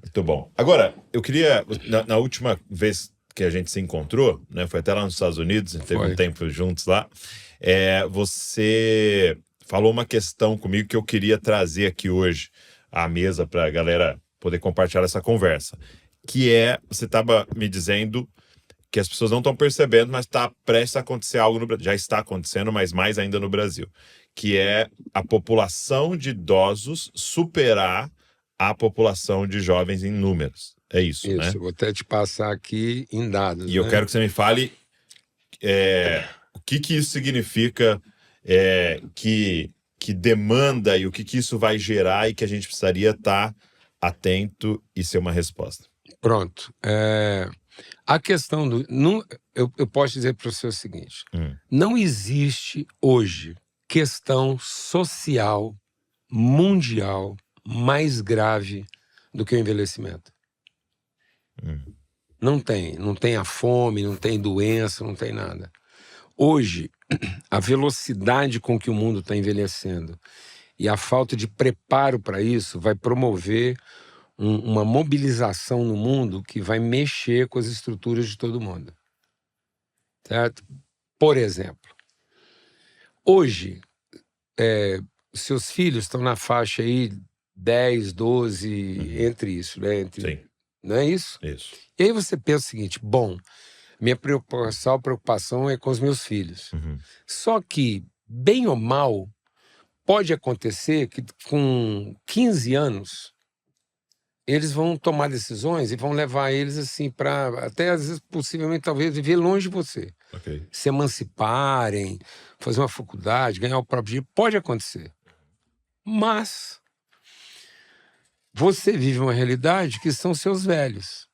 Muito bom. Agora, eu queria, na última vez que a gente se encontrou, né, foi até lá nos Estados Unidos, a gente teve um tempo juntos lá, você falou uma questão comigo que eu queria trazer aqui hoje à mesa para a galera poder compartilhar essa conversa, que você estava me dizendo que as pessoas não estão percebendo, mas está prestes a acontecer algo no Brasil. Já está acontecendo, mas mais ainda no Brasil, que é a população de idosos superar a população de jovens em números. É isso, né? Isso, vou até te passar aqui em dados. E eu quero que você me fale o que isso significa, que demanda e o que isso vai gerar e que a gente precisaria estar atento e ser uma resposta. Pronto. A questão do... eu posso dizer para você o seguinte. Não existe hoje questão social mundial mais grave do que o envelhecimento. Não tem a fome, não tem doença, não tem nada. Hoje, a velocidade com que o mundo está envelhecendo e a falta de preparo para isso vai promover uma mobilização no mundo que vai mexer com as estruturas de todo mundo. Certo? Por exemplo, hoje, seus filhos estão na faixa aí 10, 12, entre isso, né? Sim. Não é isso? Isso. E aí você pensa o seguinte, bom, minha preocupação é com os meus filhos. Só que, bem ou mal, pode acontecer que com 15 anos eles vão tomar decisões e vão levar eles assim para, até às vezes, possivelmente, talvez, viver longe de você. Okay. Se emanciparem, fazer uma faculdade, ganhar o próprio dinheiro, pode acontecer. Mas você vive uma realidade que são seus velhos.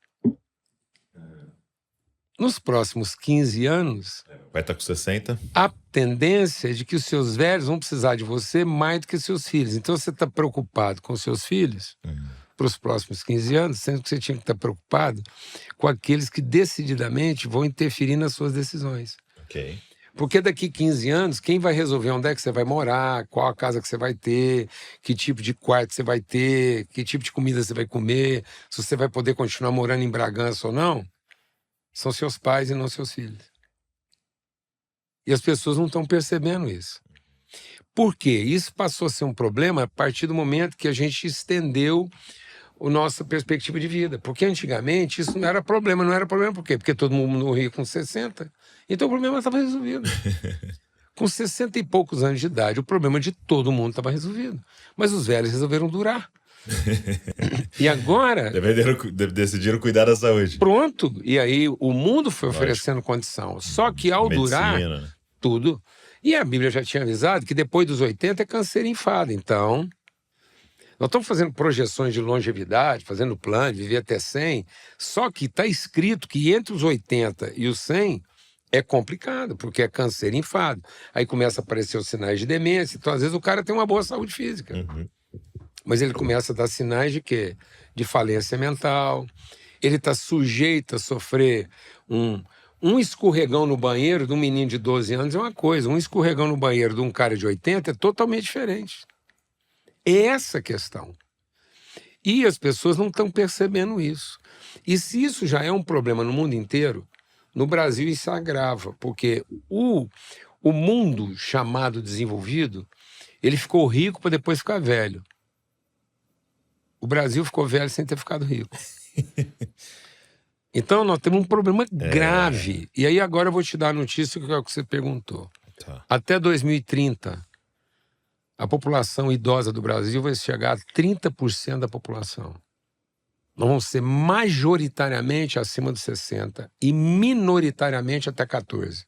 Nos próximos 15 anos... Vai estar com 60? A tendência é de que os seus velhos vão precisar de você mais do que seus filhos. Então você está preocupado com seus filhos para os próximos 15 anos, sendo que você tinha que estar preocupado com aqueles que decididamente vão interferir nas suas decisões. Ok. Porque daqui 15 anos, quem vai resolver onde é que você vai morar, qual a casa que você vai ter, que tipo de quarto você vai ter, que tipo de comida você vai comer, se você vai poder continuar morando em Bragança ou não, são seus pais e não seus filhos. E as pessoas não estão percebendo isso. Por quê? Isso passou a ser um problema a partir do momento que a gente estendeu a nossa perspectiva de vida. Porque antigamente isso não era problema. Não era problema por quê? Porque todo mundo morria com 60. Então o problema estava resolvido. Com 60 e poucos anos de idade, o problema de todo mundo estava resolvido. Mas os velhos resolveram durar. E agora... Decidiram cuidar da saúde. Pronto. E aí o mundo foi oferecendo condição. Só que ao durar, tudo... E a Bíblia já tinha avisado que depois dos 80 é câncer enfado. Então, nós estamos fazendo projeções de longevidade, fazendo plano, viver até 100. Só que está escrito que entre os 80 e os 100 é complicado, porque é câncer enfado. Aí começa a aparecer os sinais de demência. Então, às vezes, o cara tem uma boa saúde física. Mas ele começa a dar sinais de quê? De falência mental. Ele está sujeito a sofrer um escorregão no banheiro de um menino de 12 anos é uma coisa. Um escorregão no banheiro de um cara de 80 é totalmente diferente. É essa a questão. E as pessoas não estão percebendo isso. E se isso já é um problema no mundo inteiro, no Brasil isso agrava, porque o mundo chamado desenvolvido, ele ficou rico para depois ficar velho. O Brasil ficou velho sem ter ficado rico. Então nós temos um problema grave. E aí agora eu vou te dar a notícia que é o que você perguntou. Tá. Até 2030, a população idosa do Brasil vai chegar a 30% da população. Nós vamos ser majoritariamente acima dos 60 e minoritariamente até 14.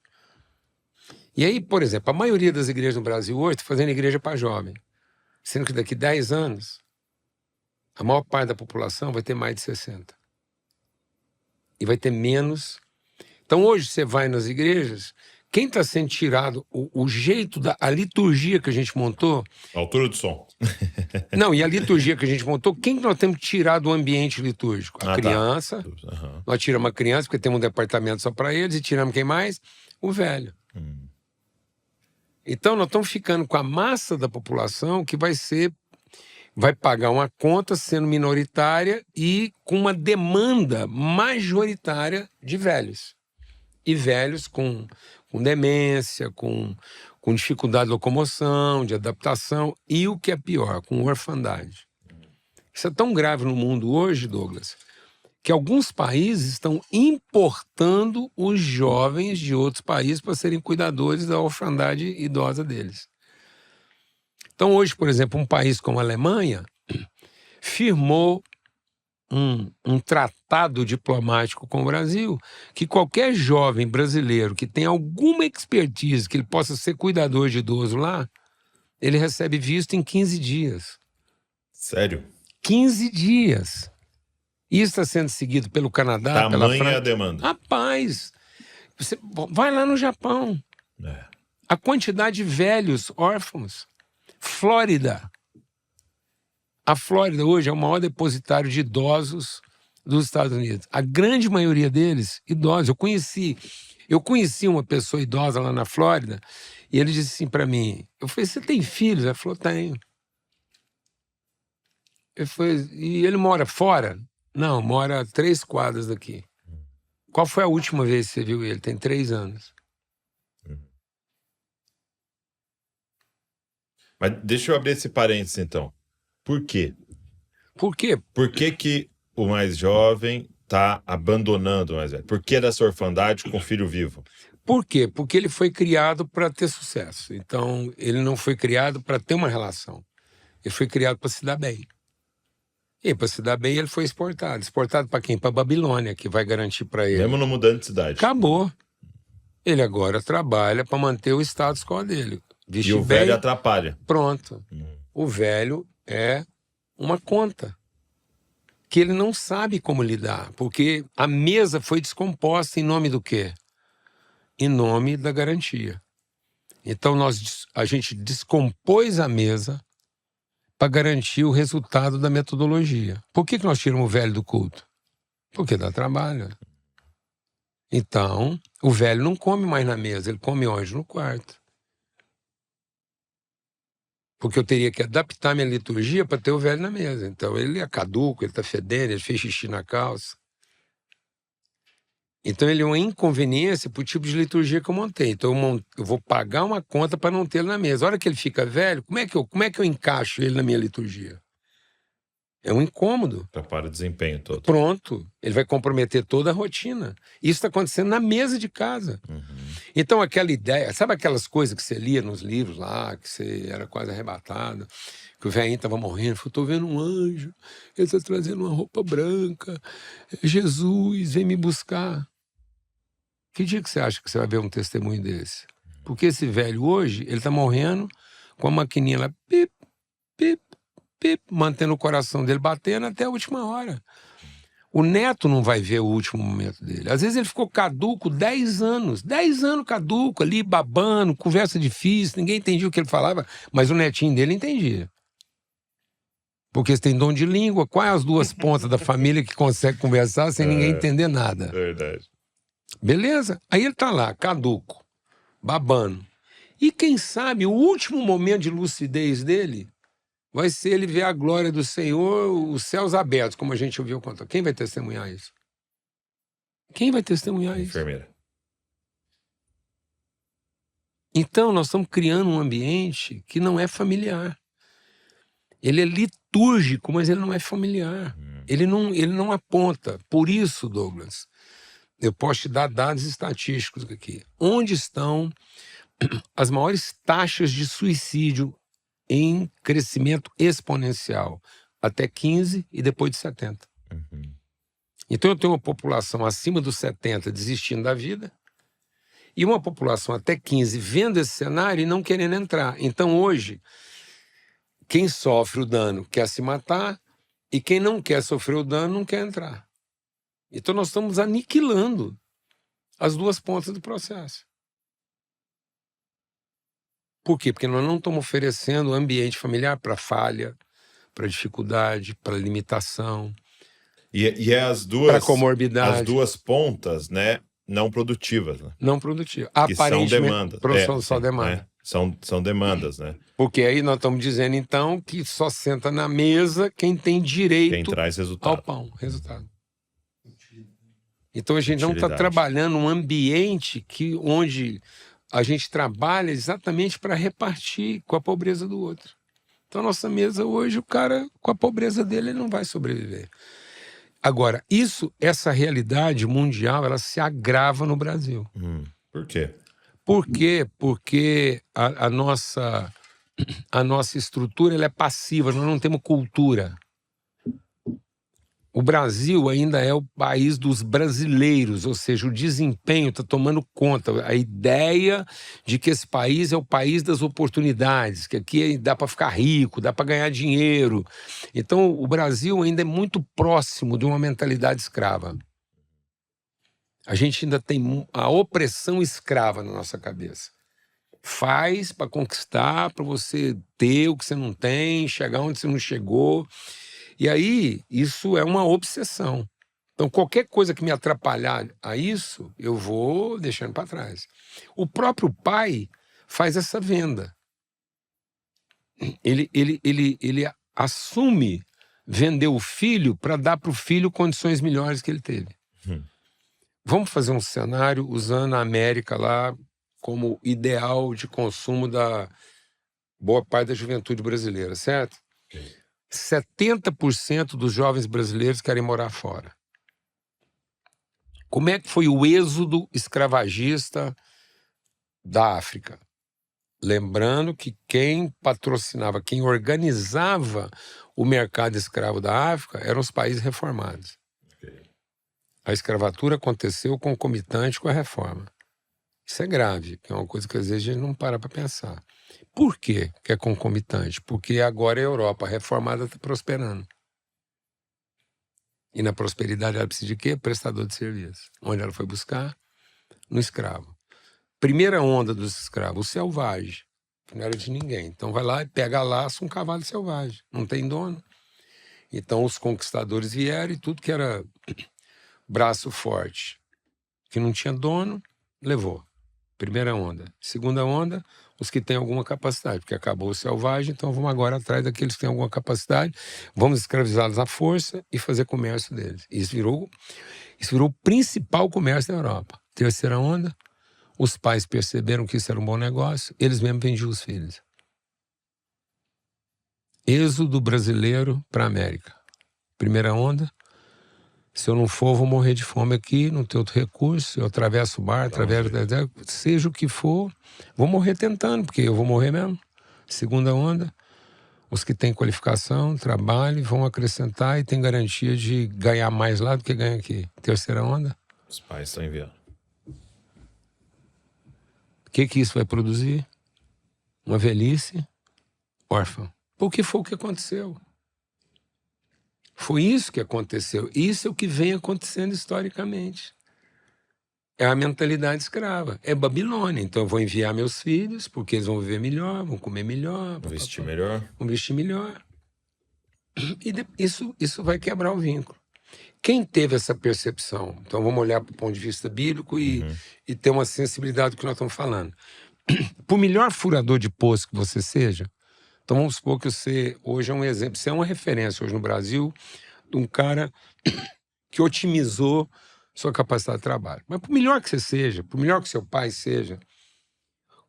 E aí, por exemplo, a maioria das igrejas no Brasil hoje está fazendo igreja para jovem. Sendo que daqui 10 anos, a maior parte da população vai ter mais de 60. E vai ter menos. Então hoje você vai nas igrejas, quem está sendo tirado, o jeito, a liturgia que a gente montou... A altura do som. Não, e a liturgia que a gente montou, quem que nós temos que tirar do ambiente litúrgico? A criança. Tá. Nós tiramos a criança, porque temos um departamento só para eles, e tiramos quem mais? O velho. Então nós estamos ficando com a massa da população que vai ser vai pagar uma conta sendo minoritária e com uma demanda majoritária de velhos. E velhos com demência, com dificuldade de locomoção, de adaptação e, o que é pior, com orfandade. Isso é tão grave no mundo hoje, Douglas, que alguns países estão importando os jovens de outros países para serem cuidadores da orfandade idosa deles. Então, hoje, por exemplo, um país como a Alemanha firmou um tratado diplomático com o Brasil que qualquer jovem brasileiro que tem alguma expertise, que ele possa ser cuidador de idoso lá, ele recebe visto em 15 dias. Sério? 15 dias. Isso está sendo seguido pelo Canadá, pela França. Tamanha a demanda. Rapaz, você vai lá no Japão. A quantidade de velhos órfãos. Flórida. A Flórida hoje é o maior depositário de idosos dos Estados Unidos. A grande maioria deles, idosos. Eu conheci uma pessoa idosa lá na Flórida e ele disse assim para mim, eu falei, você tem filhos? Ela falou, tenho. E ele mora fora? Não, mora a 3 quadras daqui. Qual foi a última vez que você viu ele? Tem 3 anos. Mas deixa eu abrir esse parênteses, então. Por quê? Por quê? Por que o mais jovem está abandonando o mais velho? Por que dessa orfandade com filho vivo? Por quê? Porque ele foi criado para ter sucesso. Então, ele não foi criado para ter uma relação. Ele foi criado para se dar bem. E para se dar bem, ele foi exportado. Exportado para quem? Para a Babilônia, que vai garantir para ele. Mesmo não mudando de cidade. Acabou. Ele agora trabalha para manter o status quo dele. E o velho atrapalha. Pronto. O velho é uma conta que ele não sabe como lidar, porque a mesa foi descomposta em nome do quê? Em nome da garantia. Então a gente descompôs a mesa para garantir o resultado da metodologia. Por que nós tiramos o velho do culto? Porque dá trabalho. Então, o velho não come mais na mesa, ele come onde? No quarto. Porque eu teria que adaptar minha liturgia para ter o velho na mesa. Então, ele é caduco, ele está fedendo, ele fez xixi na calça. Então, ele é uma inconveniência para o tipo de liturgia que eu montei. Então, eu vou pagar uma conta para não tê-lo na mesa. A hora que ele fica velho, como é que eu encaixo ele na minha liturgia? É um incômodo. Atrapalha o desempenho todo. Pronto. Ele vai comprometer toda a rotina. Isso está acontecendo na mesa de casa. Então, aquela ideia... Sabe aquelas coisas que você lia nos livros lá, que você era quase arrebatado, que o velhinho estava morrendo, falou, estou vendo um anjo, ele está trazendo uma roupa branca, Jesus, vem me buscar. Que dia que você acha que você vai ver um testemunho desse? Porque esse velho hoje, ele está morrendo com a maquininha lá, pip, pip, pip, mantendo o coração dele batendo até a última hora. O neto não vai ver o último momento dele. Às vezes ele ficou caduco 10 anos. 10 anos caduco, ali babando, conversa difícil, ninguém entendia o que ele falava, mas o netinho dele entendia. Porque você tem dom de língua, quais as 2 pontas da família que consegue conversar sem ninguém entender nada? Verdade. Beleza? Aí ele tá lá, caduco, babando. E quem sabe o último momento de lucidez dele vai ser ele ver a glória do Senhor, os céus abertos, como a gente ouviu contar. Quem vai testemunhar isso? Quem vai testemunhar isso? Enfermeira. Então, nós estamos criando um ambiente que não é familiar. Ele é litúrgico, mas ele não é familiar. Ele não aponta. Por isso, Douglas, eu posso te dar dados estatísticos aqui. Onde estão as maiores taxas de suicídio em crescimento exponencial? Até 15 e depois de 70. Então eu tenho uma população acima dos 70 desistindo da vida e uma população até 15 vendo esse cenário e não querendo entrar. Então hoje, quem sofre o dano quer se matar e quem não quer sofrer o dano não quer entrar. Então nós estamos aniquilando as 2 pontas do processo. Por quê? Porque nós não estamos oferecendo ambiente familiar para falha, para dificuldade, para limitação. E é as duas... Para comorbidade. As 2 pontas, né, não produtivas. Né? Não produtivas. Que são demandas. São só demanda. São demandas, né? Porque aí nós estamos dizendo, então, que só senta na mesa quem tem direito Quem traz resultado. ao pão, resultado. Então a gente não está trabalhando um ambiente onde a gente trabalha exatamente para repartir com a pobreza do outro. Então a nossa mesa hoje, o cara, com a pobreza dele, ele não vai sobreviver. Agora, essa realidade mundial, ela se agrava no Brasil. Por quê? Por quê? Porque a nossa estrutura ela é passiva, nós não temos cultura. O Brasil ainda é o país dos brasileiros, ou seja, o desempenho está tomando conta. A ideia de que esse país é o país das oportunidades, que aqui dá para ficar rico, dá para ganhar dinheiro. Então, o Brasil ainda é muito próximo de uma mentalidade escrava. A gente ainda tem a opressão escrava na nossa cabeça. Faz para conquistar, para você ter o que você não tem, chegar onde você não chegou. E aí, isso é uma obsessão. Então, qualquer coisa que me atrapalhar a isso, eu vou deixando para trás. O próprio pai faz essa venda. Ele assume vender o filho para dar para o filho condições melhores que ele teve. Vamos fazer um cenário usando a América lá como ideal de consumo da boa parte da juventude brasileira, certo? 70% dos jovens brasileiros querem morar fora. Como é que foi o êxodo escravagista da África? Lembrando que quem patrocinava, quem organizava o mercado escravo da África eram os países reformados. A escravatura aconteceu concomitante com a reforma. Isso é grave, que é uma coisa que às vezes a gente não para pensar. Por quê que é concomitante? Porque agora a Europa reformada está prosperando. E na prosperidade ela precisa de quê? Prestador de serviço. Onde ela foi buscar? No escravo. Primeira onda dos escravos, o selvagem, que não era de ninguém. Então vai lá e pega laço um cavalo selvagem. Não tem dono. Então os conquistadores vieram e tudo que era braço forte, que não tinha dono, levou. Primeira onda. Segunda onda, os que têm alguma capacidade, porque acabou o selvagem, então vamos agora atrás daqueles que têm alguma capacidade, vamos escravizá-los à força e fazer comércio deles. Isso virou o principal comércio da Europa. Terceira onda, os pais perceberam que isso era um bom negócio, eles mesmos vendiam os filhos. Êxodo brasileiro para a América. Primeira onda, se eu não for, eu vou morrer de fome aqui, não tenho outro recurso, eu atravesso o mar, seja o que for, vou morrer tentando, porque eu vou morrer mesmo. Segunda onda, os que têm qualificação, trabalham, vão acrescentar e têm garantia de ganhar mais lá do que ganha aqui. Terceira onda. Os pais estão enviando. O que isso vai produzir? Uma velhice órfã. Porque foi o que aconteceu. Foi isso que aconteceu. Isso é o que vem acontecendo historicamente. É a mentalidade escrava. É Babilônia. Então eu vou enviar meus filhos, porque eles vão viver melhor, vão comer melhor. Vão vestir melhor. Vão vestir melhor. E isso vai quebrar o vínculo. Quem teve essa percepção? Então vamos olhar para o ponto de vista bíblico e ter uma sensibilidade do que nós estamos falando. Por melhor furador de poço que você seja, então vamos supor que você hoje é um exemplo, você é uma referência hoje no Brasil de um cara que otimizou sua capacidade de trabalho. Mas por melhor que você seja, por melhor que seu pai seja,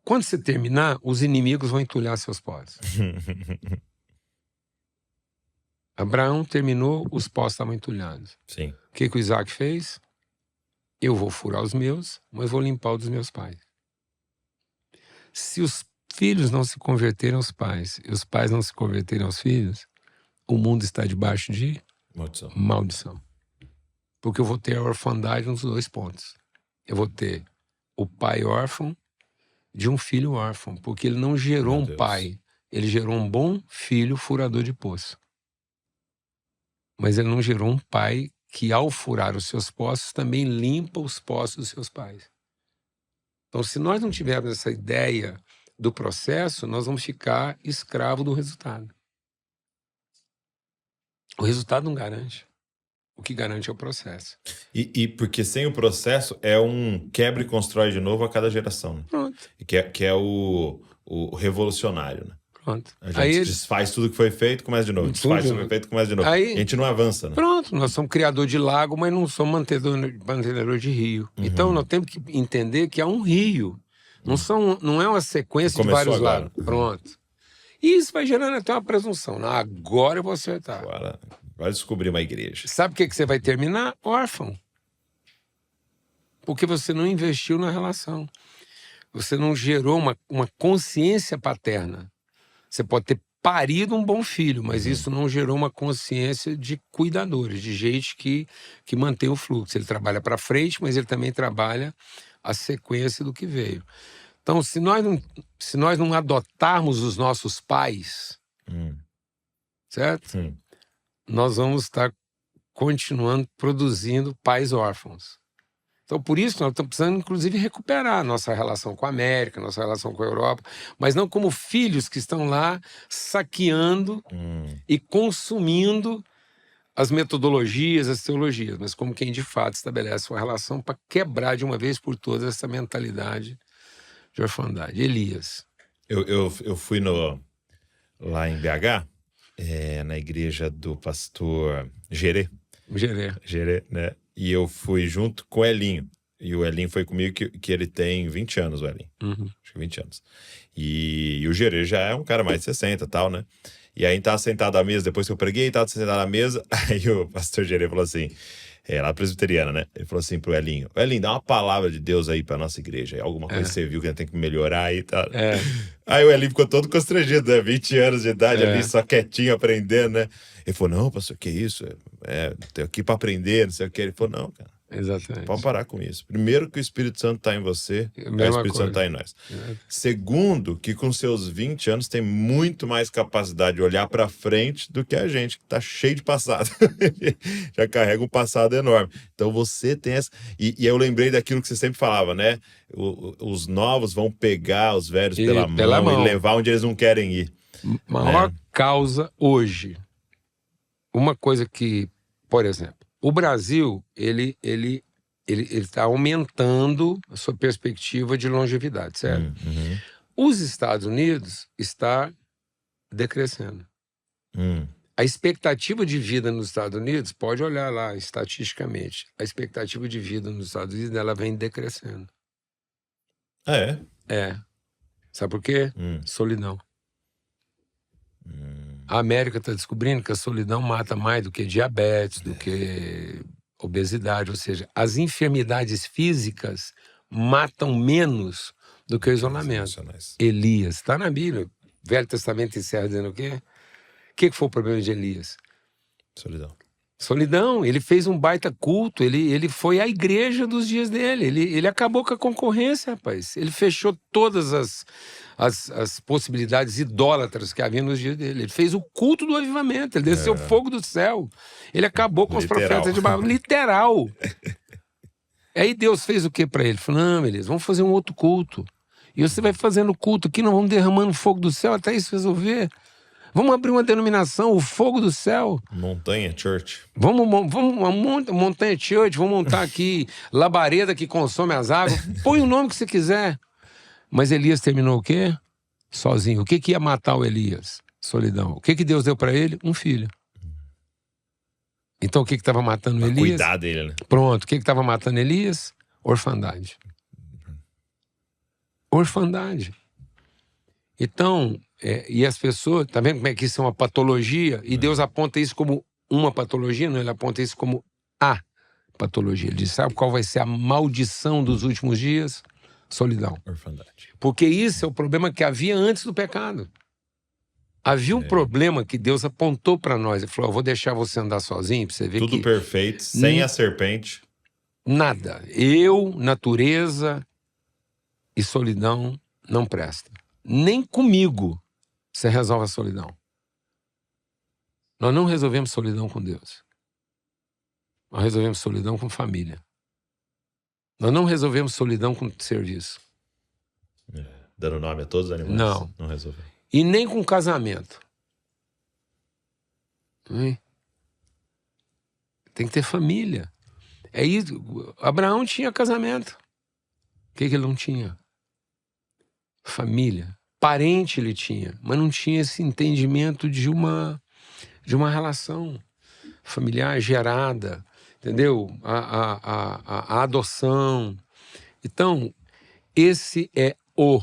quando você terminar, os inimigos vão entulhar seus poços. Abraão terminou, os poços estavam entulhados. Sim. O que o Isaac fez? Eu vou furar os meus, mas vou limpar os dos meus pais. Se os filhos não se converterem aos pais e os pais não se converterem aos filhos, o mundo está debaixo de maldição. Porque eu vou ter a orfandade nos dois pontos. Eu vou ter o pai órfão de um filho órfão, porque ele não gerou um pai, ele gerou um bom filho furador de poço. Mas ele não gerou um pai que, ao furar os seus poços, também limpa os poços dos seus pais. Então, se nós não tivermos essa ideia do processo, nós vamos ficar escravo do resultado. O resultado não garante. O que garante é o processo. E porque sem o processo é um quebra e constrói de novo a cada geração, né? Pronto. Que é o revolucionário, né? Pronto. A gente desfaz tudo que foi feito, começa de novo. Desfaz tudo que foi feito, começa de novo. Aí, a gente não avança, né? Pronto, nós somos criador de lago, mas não somos mantenedor de rio. Então, nós temos que entender que há um rio. Não é uma sequência de vários lagos. Pronto. E isso vai gerando até uma presunção. Não, agora eu vou acertar. Agora descobrir uma igreja. Sabe o que você vai terminar? Órfão. Porque você não investiu na relação. Você não gerou uma consciência paterna. Você pode ter parido um bom filho, mas isso não gerou uma consciência de cuidadores, de gente que mantém o fluxo. Ele trabalha para frente, mas ele também trabalha a sequência do que veio. Então, se nós não adotarmos os nossos pais, certo? Nós vamos estar continuando produzindo pais órfãos. Então, por isso, nós estamos precisando, inclusive, recuperar a nossa relação com a América, nossa relação com a Europa, mas não como filhos que estão lá saqueando e consumindo as metodologias, as teologias, mas como quem, de fato, estabelece uma relação para quebrar de uma vez por todas essa mentalidade de orfandade. Elias. Eu fui lá em BH, na igreja do pastor Gerê, né? E eu fui junto com o Elinho. E o Elinho foi comigo, que ele tem 20 anos, o Elinho. Acho que 20 anos. E o Gerê já é um cara mais de 60 e tal, né? E aí a gente tava sentado à mesa, depois que eu preguei, tava sentado à mesa, aí o pastor Gerê falou assim, lá presbiteriana, né? Ele falou assim pro Elinho, Elinho, dá uma palavra de Deus aí pra nossa igreja, alguma coisa que você viu que a gente tem que melhorar aí e tal. Aí o Elinho ficou todo constrangido, né? 20 anos de idade ali, só quietinho, aprendendo, né? Ele falou, não, pastor, que isso? Tô aqui pra aprender, não sei o que. Ele falou, não, cara. Exatamente. Pode parar com isso. Primeiro, que o Espírito Santo está em você, o Espírito Santo está em nós. Segundo, que com seus 20 anos tem muito mais capacidade de olhar para frente do que a gente, que está cheio de passado. Já carrega um passado enorme. Então você tem essa. E eu lembrei daquilo que você sempre falava, né? Os novos vão pegar os velhos pela mão e levar onde eles não querem ir. Maior causa hoje. Uma coisa que, por exemplo, o Brasil, ele está aumentando a sua perspectiva de longevidade, certo? Os Estados Unidos está decrescendo. A expectativa de vida nos Estados Unidos, pode olhar lá estatisticamente, a expectativa de vida nos Estados Unidos, ela vem decrescendo. Sabe por quê? Solidão. A América está descobrindo que a solidão mata mais do que diabetes, do que obesidade, ou seja, as enfermidades físicas matam menos do que o isolamento. Elias, está na Bíblia. O Velho Testamento encerra dizendo o quê? O que foi o problema de Elias? Solidão. Ele fez um baita culto, ele foi à igreja dos dias dele, ele acabou com a concorrência, rapaz. Ele fechou todas as possibilidades idólatras que havia nos dias dele. Ele fez o culto do avivamento, ele desceu fogo do céu. Ele acabou com os profetas de Baal. Literal. Aí Deus fez o que para ele? Falou, não, Elias, vamos fazer um outro culto. E você vai fazendo culto aqui, nós vamos derramando fogo do céu até isso resolver. Vamos abrir uma denominação, o fogo do céu. Montanha Church. Vamos Montanha Church, vamos montar aqui labareda que consome as águas. Põe o nome que você quiser. Mas Elias terminou o quê? Sozinho. O que ia matar o Elias? Solidão. O que Deus deu para ele? Um filho. Então o que estava matando Elias? Cuidar dele, né? Pronto. O que estava matando Elias? Orfandade. Orfandade. Então, e as pessoas, tá vendo como é que isso é uma patologia? E Deus aponta isso como uma patologia, não, ele aponta isso como a patologia. Ele diz, sabe qual vai ser a maldição dos últimos dias? Solidão. Orfandade. Porque isso é o problema que havia antes do pecado. Havia um problema que Deus apontou para nós. Ele falou, eu vou deixar você andar sozinho, para você ver tudo que... perfeito, sem a serpente. Nada. Eu, natureza e solidão não presta. Nem comigo você resolve a solidão. Nós não resolvemos solidão com Deus. Nós resolvemos solidão com família. Nós não resolvemos solidão com serviço. Dando nome a todos os animais? Não. Não resolveu. E nem com casamento. Tem que ter família. É isso. Abraão tinha casamento. O que ele não tinha? Família. Parente ele tinha, mas não tinha esse entendimento de uma relação familiar gerada, entendeu? A adoção. Então, esse é o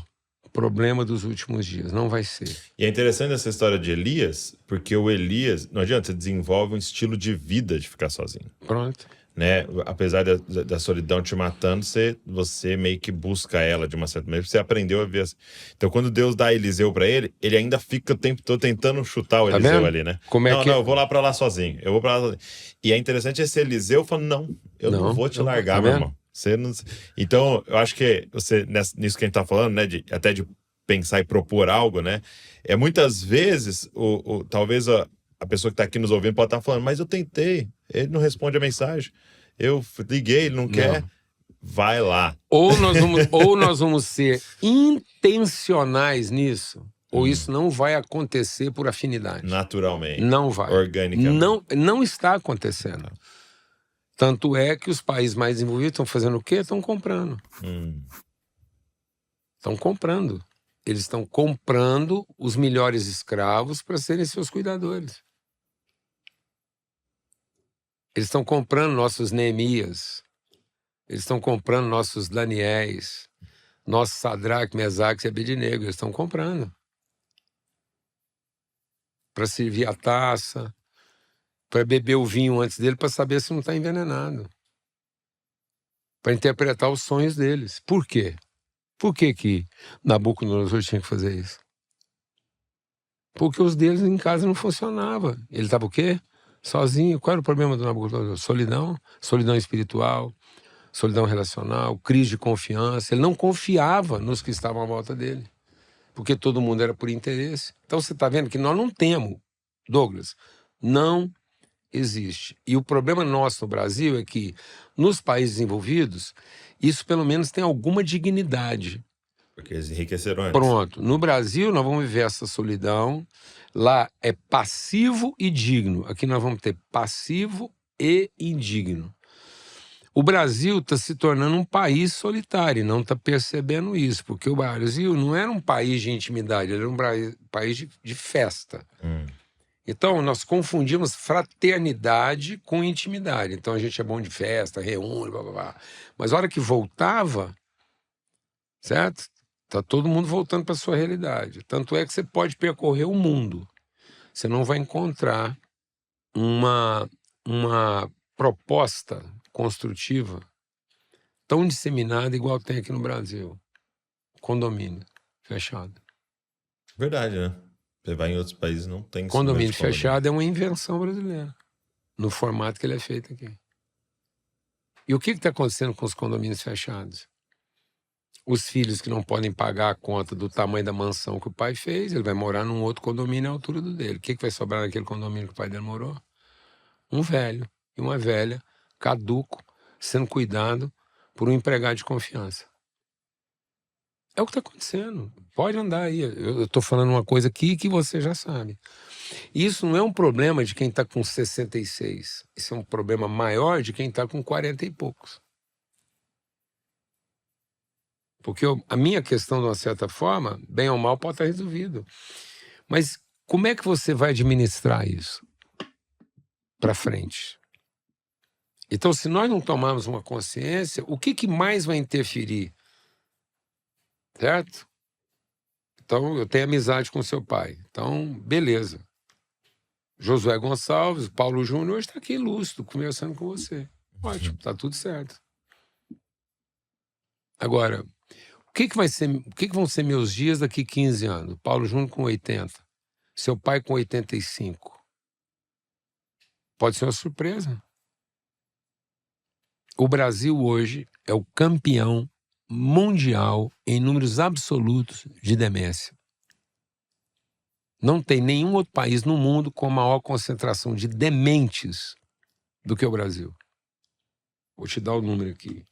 problema dos últimos dias, não vai ser. E é interessante essa história de Elias, porque o Elias, não adianta, você desenvolve um estilo de vida de ficar sozinho. Pronto. Né? Apesar da solidão te matando, você meio que busca ela de uma certa maneira, você aprendeu a ver assim. Então, quando Deus dá Eliseu pra ele, ele ainda fica o tempo todo tentando chutar o Eliseu vendo? ali, né? Como é não, que... eu vou lá sozinho. Eu vou pra lá sozinho. E é interessante esse Eliseu falando, eu não vou te largar, meu irmão. Você não... Então, eu acho que nisso que a gente tá falando, né? Até de pensar e propor algo, né? Muitas vezes, talvez a pessoa que tá aqui nos ouvindo pode estar falando, mas eu tentei, ele não responde a mensagem. Eu liguei, ele não quer. Vai lá. Ou nós vamos ser intencionais nisso, ou isso não vai acontecer por afinidade. Naturalmente. Não vai. Organicamente. Não está acontecendo. Tanto é que os países mais desenvolvidos estão fazendo o quê? Estão comprando. Estão comprando. Eles estão comprando os melhores escravos para serem seus cuidadores. Eles estão comprando nossos Neemias. Eles estão comprando nossos Daniéis. Nossos Sadraque, Mesaque e Abednego. Eles estão comprando. Para servir a taça. Para beber o vinho antes dele, para saber se não está envenenado. Para interpretar os sonhos deles. Por quê? Por que Nabucodonosor tinha que fazer isso? Porque os deles em casa não funcionava. Ele estava o quê? Sozinho. Qual era o problema do Nabucodonosor? Solidão. Solidão espiritual, solidão relacional, crise de confiança. Ele não confiava nos que estavam à volta dele. Porque todo mundo era por interesse. Então você está vendo que nós não temos, Douglas, não existe. E o problema nosso no Brasil é que nos países desenvolvidos, isso pelo menos tem alguma dignidade. Porque eles enriqueceram antes. Pronto. No Brasil nós vamos viver essa solidão. Lá é passivo e digno. Aqui nós vamos ter passivo e indigno. O Brasil está se tornando um país solitário e não está percebendo isso, porque o Brasil não era um país de intimidade, ele era um país de festa. Então, nós confundimos fraternidade com intimidade. Então, a gente é bom de festa, reúne, blá, blá, blá. Mas a hora que voltava, certo? Tá todo mundo voltando para sua realidade. Tanto é que você pode percorrer o mundo. Você não vai encontrar uma proposta construtiva tão disseminada igual tem aqui no Brasil. Condomínio fechado. Verdade, né? Você vai em outros países, não tem condomínio fechado é uma invenção brasileira, no formato que ele é feito aqui. E o que está acontecendo com os condomínios fechados? Os filhos que não podem pagar a conta do tamanho da mansão que o pai fez, ele vai morar num outro condomínio à altura do dele. O que vai sobrar naquele condomínio que o pai dele morou? Um velho e uma velha, caduco, sendo cuidado por um empregado de confiança. É o que está acontecendo. Pode andar aí. Eu estou falando uma coisa aqui que você já sabe. Isso não é um problema de quem está com 66. Isso é um problema maior de quem está com 40 e poucos. Porque a minha questão, de uma certa forma, bem ou mal, pode estar resolvido. Mas como é que você vai administrar isso para frente? Então, se nós não tomarmos uma consciência, o que mais vai interferir? Certo? Então, eu tenho amizade com seu pai. Então, beleza. Josué Gonçalves, Paulo Júnior, hoje está aqui lúcido, conversando com você. Ótimo, tá tudo certo. Agora, o que vão ser meus dias daqui 15 anos? Paulo Júnior com 80. Seu pai com 85. Pode ser uma surpresa. O Brasil hoje é o campeão mundial em números absolutos de demência. Não tem nenhum outro país no mundo com maior concentração de dementes do que o Brasil. Vou te dar o número aqui.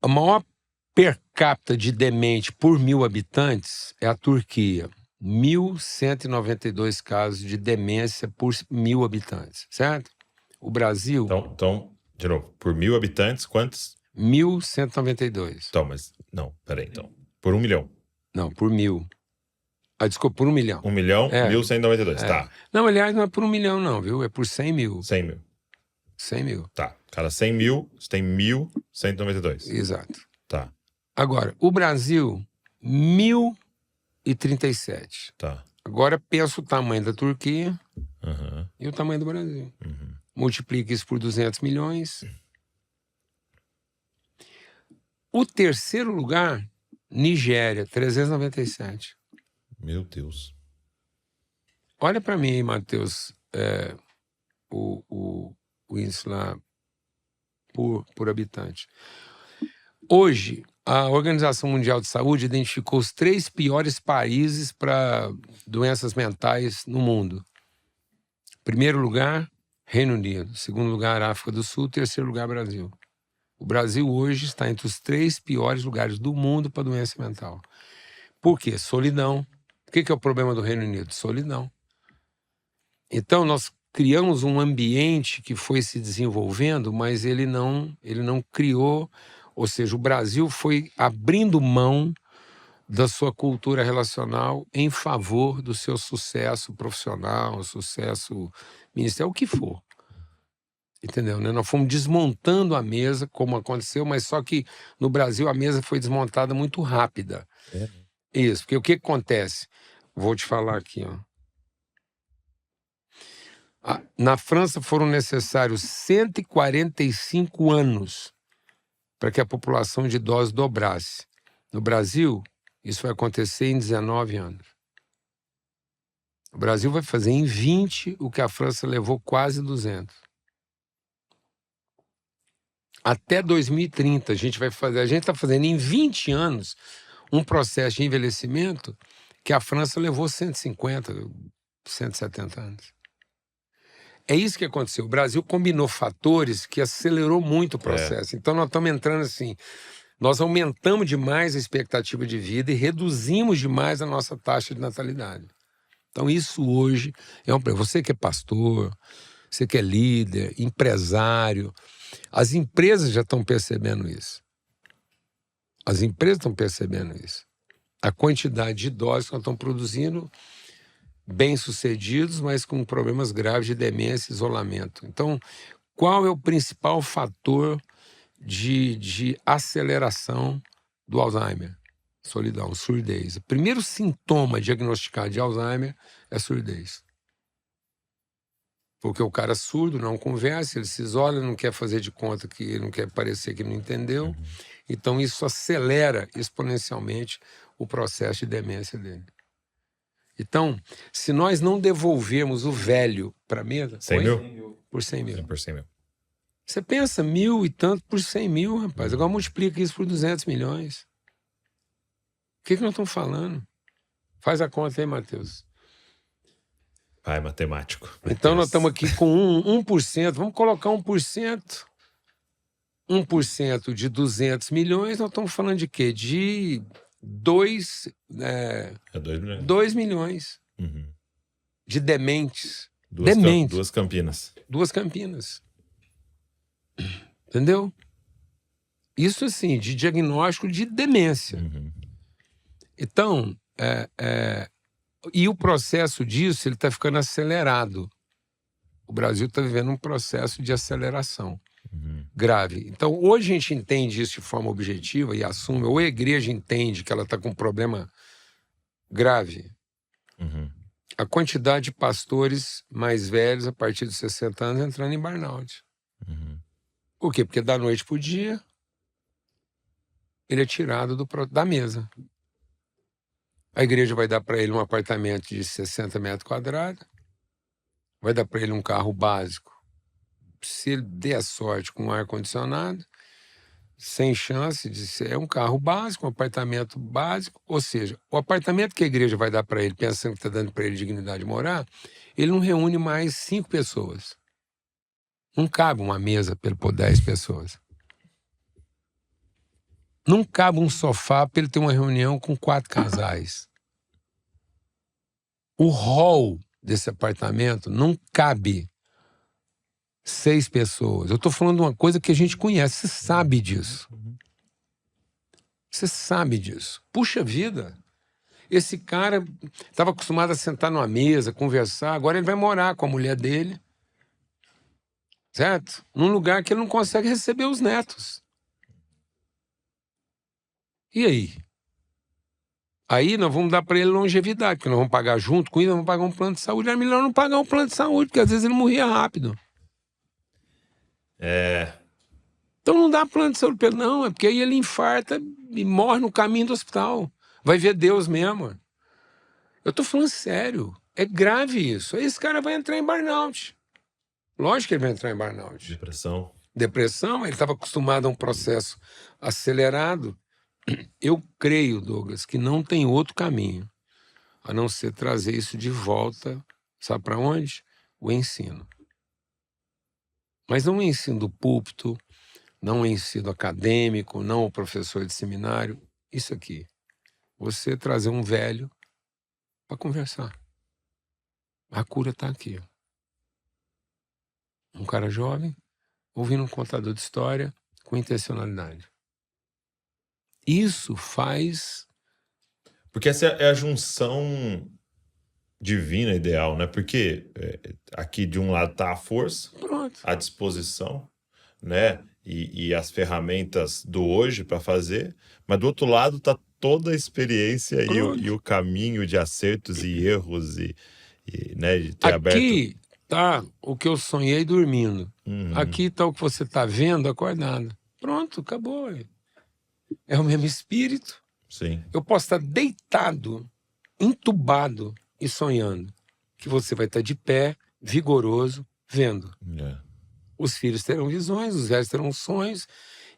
A maior per capita de demente por 1.000 habitantes é a Turquia. 1.192 casos de demência por 1.000 habitantes, certo? O Brasil... Então, de novo, por 1.000 habitantes, quantos? 1.192. Então, mas... Não, peraí, então. Por 1 milhão. Não, por 1.000. Desculpa, por 1 milhão. 1 milhão, 1.192, tá. Não, aliás, não é por 1 milhão não, viu? É por 100 mil. 100 mil. 100 mil. Tá. Cada 100 mil, você tem 1.192. Exato. Tá. Agora, o Brasil, 1.037. Tá. Agora pensa o tamanho da Turquia Uhum. e o tamanho do Brasil. Uhum. Multiplica isso por 200 milhões. O terceiro lugar, Nigéria, 397. Meu Deus. Olha para mim, Matheus, o índice lá por habitante. Hoje, a Organização Mundial de Saúde identificou os 3 piores países para doenças mentais no mundo. Primeiro lugar, Reino Unido. Segundo lugar, África do Sul. Terceiro lugar, Brasil. O Brasil hoje está entre os 3 piores lugares do mundo para doença mental. Por quê? Solidão. O que é o problema do Reino Unido? Solidão. Então, nós criamos um ambiente que foi se desenvolvendo, mas ele não criou, ou seja, o Brasil foi abrindo mão da sua cultura relacional em favor do seu sucesso profissional, sucesso ministerial, o que for. Entendeu? Né? Nós fomos desmontando a mesa, como aconteceu, mas só que no Brasil a mesa foi desmontada muito rápida. Isso, porque o que acontece? Vou te falar aqui, ó. Na França foram necessários 145 anos para que a população de idosos dobrasse. No Brasil, isso vai acontecer em 19 anos. O Brasil vai fazer em 20 o que a França levou quase 200. Até 2030 a gente está fazendo em 20 anos um processo de envelhecimento que a França levou 150, 170 anos. É isso que aconteceu. O Brasil combinou fatores que acelerou muito o processo. Então nós estamos entrando assim, nós aumentamos demais a expectativa de vida e reduzimos demais a nossa taxa de natalidade. Então isso hoje é um problema. Você que é pastor, você que é líder, empresário, as empresas já estão percebendo isso. As empresas estão percebendo isso. A quantidade de idosos que nós estamos produzindo bem-sucedidos, mas com problemas graves de demência e isolamento. Então, qual é o principal fator de aceleração do Alzheimer? Solidão, surdez. O primeiro sintoma diagnosticado de Alzheimer é surdez. Porque o cara surdo não conversa, ele se isola, não quer fazer de conta que ele não quer parecer que não entendeu. Então, isso acelera exponencialmente o processo de demência dele. Então, se nós não devolvermos o velho para a mesa... 100 mil? Por 100 mil. Por 100 mil. Você pensa 1.000 e tanto por 100 mil, rapaz. Agora multiplica isso por 200 milhões. O que nós estamos falando? Faz a conta aí, Matheus. Pai matemático. Então nós estamos aqui com 1%. Vamos colocar 1%. 1% de 200 milhões, nós estamos falando de quê? De 2 milhões. 2 milhões de dementes. Duas Campinas. 2 Campinas. Entendeu? Isso assim, de diagnóstico de demência. Então, e o processo disso, ele está ficando acelerado. O Brasil está vivendo um processo de aceleração grave. Então, hoje a gente entende isso de forma objetiva e assume, ou a igreja entende que ela está com um problema grave. A quantidade de pastores mais velhos, a partir dos 60 anos, entrando em burnout. Por quê? Porque da noite para o dia, ele é tirado da mesa. A igreja vai dar para ele um apartamento de 60 metros quadrados, vai dar para ele um carro básico, se ele der sorte com ar-condicionado, sem chance de ser um carro básico, um apartamento básico, ou seja, o apartamento que a igreja vai dar para ele, pensando que está dando para ele dignidade de morar, ele não reúne mais 5 pessoas. Não cabe uma mesa para ele pôr 10 pessoas. Não cabe um sofá para ele ter uma reunião com 4 casais. O hall desse apartamento não cabe 6 pessoas. Eu estou falando de uma coisa que a gente conhece. Você sabe disso. Você sabe disso. Puxa vida. Esse cara estava acostumado a sentar numa mesa, conversar. Agora ele vai morar com a mulher dele. Certo? Num lugar que ele não consegue receber os netos. E aí? Aí nós vamos dar para ele longevidade, porque nós vamos pagar junto com ele, nós vamos pagar um plano de saúde. É melhor não pagar um plano de saúde, porque às vezes ele morria rápido. Então não dá plano de saúde para ele, não. É porque aí ele infarta e morre no caminho do hospital. Vai ver Deus mesmo. Eu tô falando sério. É grave isso. Aí esse cara vai entrar em burnout. Lógico que ele vai entrar em burnout. Depressão, ele estava acostumado a um processo acelerado. Eu creio, Douglas, que não tem outro caminho a não ser trazer isso de volta, sabe para onde? O ensino. Mas não o ensino do púlpito, não o ensino acadêmico, não o professor de seminário. Isso aqui. Você trazer um velho para conversar. A cura está aqui. Um cara jovem, ouvindo um contador de história com intencionalidade. Isso faz... Porque essa é a junção divina ideal, né? Porque aqui de um lado está a força, Pronto. a disposição, né? E as ferramentas do hoje para fazer, mas do outro lado está toda a experiência e o caminho de acertos e erros né, de ter aqui aberto. Aqui tá o que eu sonhei dormindo. Aqui está o que você está vendo acordado. Pronto, acabou. É o mesmo espírito. Sim. Eu posso estar deitado, entubado e sonhando que você vai estar de pé, vigoroso, vendo. Os filhos terão visões, os velhos terão sonhos.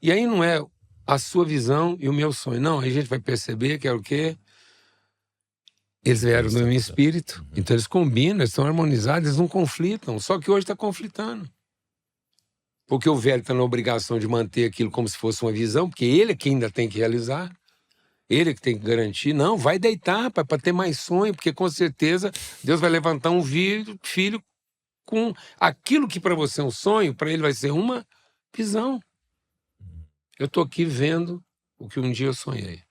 E aí não é a sua visão e o meu sonho. Não, aí a gente vai perceber que é o quê? Eles vieram do mesmo espírito. Então eles combinam, eles estão harmonizados, eles não conflitam. Só que hoje está conflitando. Porque o velho está na obrigação de manter aquilo como se fosse uma visão, porque ele é quem ainda tem que realizar. Ele é que tem que garantir. Não, vai deitar para ter mais sonho, porque com certeza Deus vai levantar um filho com aquilo que para você é um sonho, para ele vai ser uma visão. Eu estou aqui vendo o que um dia eu sonhei.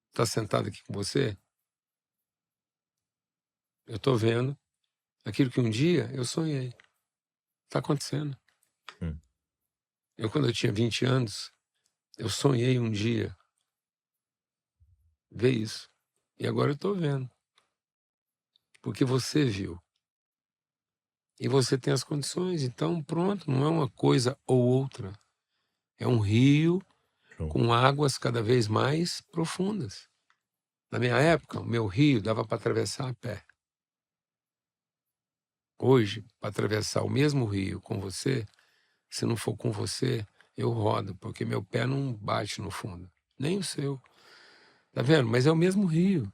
Está sentado aqui com você? Eu estou vendo aquilo que um dia eu sonhei. Está acontecendo. Quando eu tinha 20 anos, eu sonhei um dia ver isso. E agora eu estou vendo. Porque você viu. E você tem as condições. Então, pronto, não é uma coisa ou outra. É um rio com águas cada vez mais profundas. Na minha época, o meu rio dava para atravessar a pé. Hoje, para atravessar o mesmo rio com você, se não for com você, eu rodo, porque meu pé não bate no fundo. Nem o seu. Tá vendo? Mas é o mesmo rio.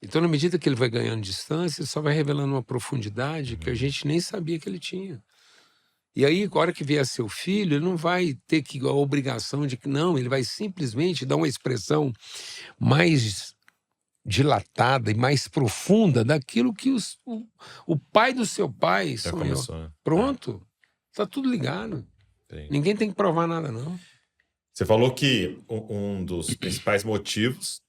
Então, na medida que ele vai ganhando distância, só vai revelando uma profundidade que a gente nem sabia que ele tinha. E aí, a hora que vier seu filho, ele não vai ter a obrigação de que não, ele vai simplesmente dar uma expressão mais dilatada e mais profunda daquilo que o pai do seu pai sonhou. Começou, né? Pronto. Tá tudo ligado. Sim. Ninguém tem que provar nada, não. Você falou que um dos principais motivos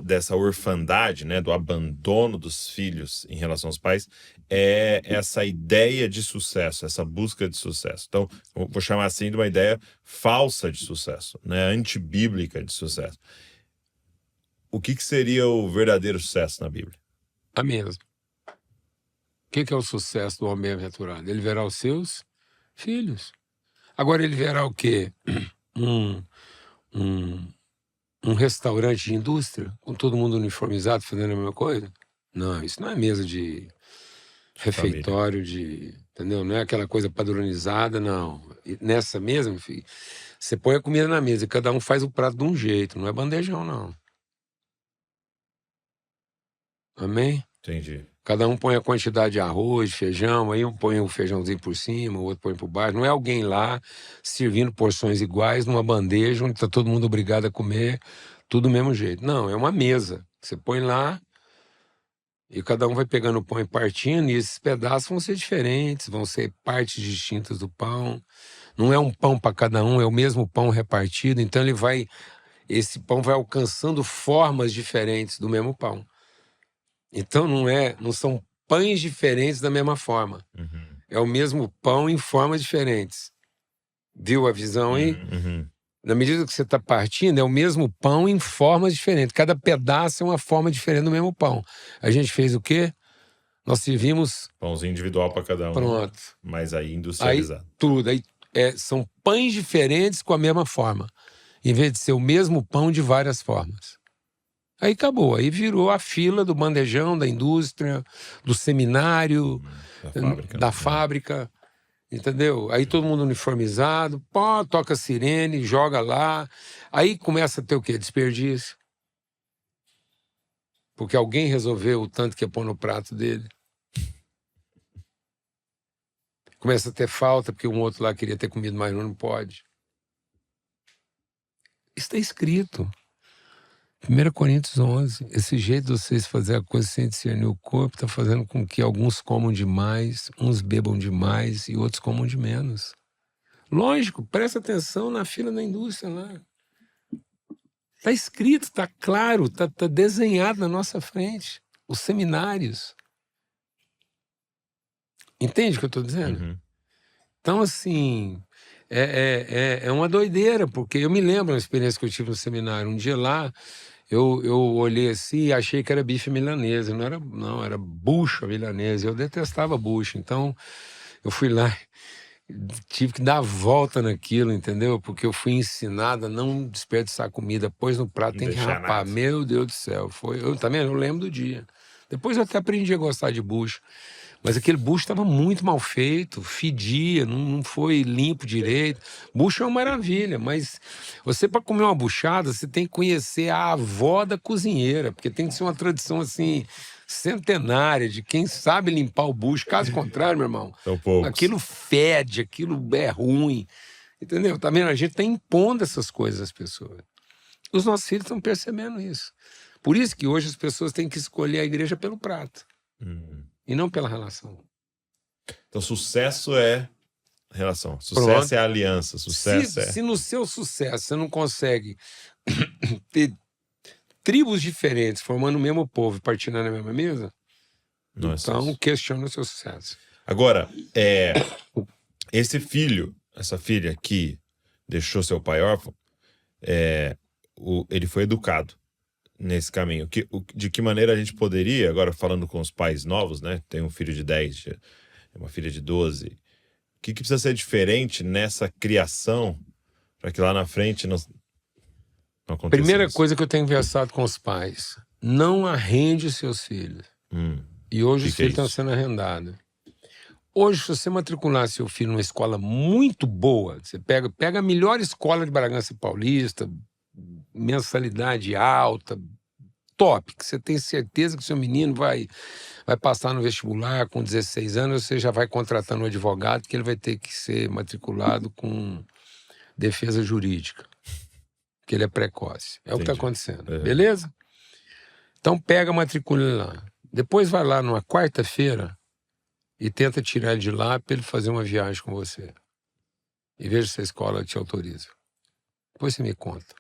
dessa orfandade, né, do abandono dos filhos em relação aos pais, é essa ideia de sucesso, essa busca de sucesso. Então, eu vou chamar assim de uma ideia falsa de sucesso, né, antibíblica de sucesso. O que seria o verdadeiro sucesso na Bíblia? A mesma. O que é o sucesso do homem bem-aventurado? Ele verá os seus filhos. Agora ele verá o quê? Um restaurante de indústria, com todo mundo uniformizado, fazendo a mesma coisa? Não, isso não é mesa de refeitório, entendeu? Não é aquela coisa padronizada, não. E nessa mesa, meu filho, você põe a comida na mesa e cada um faz o prato de um jeito, não é bandejão, não. Amém? Entendi. Cada um põe a quantidade de arroz, feijão, aí um põe o feijãozinho por cima, o outro põe por baixo. Não é alguém lá servindo porções iguais numa bandeja onde está todo mundo obrigado a comer tudo do mesmo jeito. Não, é uma mesa. Você põe lá E cada um vai pegando o pão e partindo, e esses pedaços vão ser diferentes, vão ser partes distintas do pão. Não é um pão para cada um, é o mesmo pão repartido. Então esse pão vai alcançando formas diferentes do mesmo pão. Então não são pães diferentes da mesma forma. Uhum. É o mesmo pão em formas diferentes. Viu a visão aí? Uhum. Na medida que você está partindo, é o mesmo pão em formas diferentes. Cada pedaço é uma forma diferente do mesmo pão. A gente fez o quê? Nós servimos... Pãozinho individual para cada um. Pronto. Mas aí industrializado. Aí tudo. São pães diferentes com a mesma forma. Em vez de ser o mesmo pão de várias formas. Aí acabou. Aí virou a fila do bandejão, da indústria, do seminário, da fábrica. Entendeu? Aí todo mundo uniformizado, pô, toca sirene, joga lá. Aí começa a ter o quê? Desperdício. Porque alguém resolveu o tanto que ia pôr no prato dele. Começa a ter falta, porque um outro lá queria ter comido, mas não pode. Isso está escrito. 1 Coríntios 11. Esse jeito de vocês fazerem a coisa sem discernir o corpo está fazendo com que alguns comam demais, uns bebam demais e outros comam de menos. Lógico, presta atenção na fila da indústria lá. Está escrito, está claro, está desenhado na nossa frente. Os seminários. Entende o que eu estou dizendo? Uhum. Então, assim, é uma doideira, porque eu me lembro da experiência que eu tive no seminário. Um dia lá, eu olhei assim e achei que era bife milanesa. Não, era bucho milanesa. Eu detestava bucho. Então, eu fui lá, tive que dar a volta naquilo, entendeu? Porque eu fui ensinado a não desperdiçar comida. Pôs no prato, tem que rapar. Nada. Meu Deus do céu. Também eu lembro do dia. Depois eu até aprendi a gostar de bucho. Mas aquele bucho estava muito mal feito, fedia, não foi limpo direito. Bucho é uma maravilha, mas você, para comer uma buchada, você tem que conhecer a avó da cozinheira, porque tem que ser uma tradição assim centenária de quem sabe limpar o bucho. Caso contrário, meu irmão, aquilo fede, aquilo é ruim. Entendeu? Tá vendo? A gente está impondo essas coisas às pessoas. Os nossos filhos estão percebendo isso. Por isso que hoje as pessoas têm que escolher a igreja pelo prato. E não pela relação. Então, sucesso é relação. Sucesso é aliança. Sucesso se no seu sucesso você não consegue ter tribos diferentes formando o mesmo povo e partindo na mesma mesa, então questiona o seu sucesso. Agora, esse filho, essa filha que deixou seu pai órfão, ele foi educado nesse caminho. De que maneira a gente poderia, agora falando com os pais novos, né? Tem um filho de 10, uma filha de 12. O que precisa ser diferente nessa criação para que lá na frente não aconteça Primeira isso? Coisa que eu tenho conversado com os pais: não arrende os seus filhos. E hoje os filhos estão sendo arrendados. Hoje, se você matricular seu filho numa escola muito boa, você pega a melhor escola de Bragança Paulista, mensalidade alta, top, que você tem certeza que seu menino vai passar no vestibular com 16 anos, você já vai contratando um advogado que ele vai ter que ser matriculado com defesa jurídica, que ele é precoce. É o que está acontecendo, beleza? Então pega a matrícula lá. Depois vai lá numa quarta-feira e tenta tirar ele de lá para ele fazer uma viagem com você. E veja se a escola te autoriza. Depois você me conta.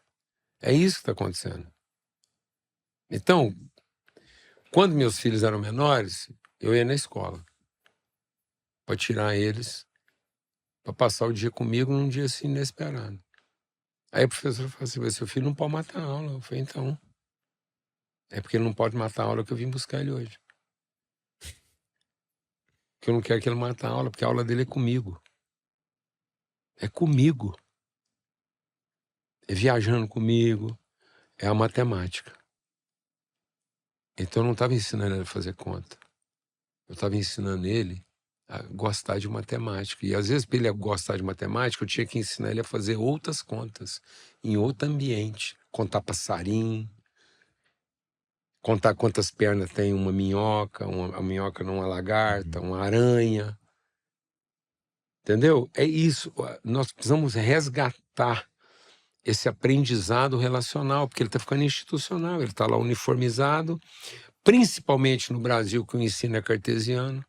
É isso que está acontecendo. Então, quando meus filhos eram menores, eu ia na escola para tirar eles, para passar o dia comigo num dia assim inesperado. Aí a professora falou assim: seu filho não pode matar a aula. Eu falei: então, é porque ele não pode matar a aula que eu vim buscar ele hoje. Porque eu não quero que ele mate a aula, porque a aula dele é comigo. É comigo. É viajando comigo. É a matemática. Então eu não estava ensinando ele a fazer conta. Eu estava ensinando ele a gostar de matemática. E às vezes, para ele gostar de matemática, eu tinha que ensinar ele a fazer outras contas, em outro ambiente. Contar passarinho, contar quantas pernas tem uma minhoca, a minhoca numa lagarta, uma aranha. Entendeu? É isso. Nós precisamos resgatar esse aprendizado relacional, porque ele está ficando institucional, ele está lá uniformizado, principalmente no Brasil, que o ensino é cartesiano.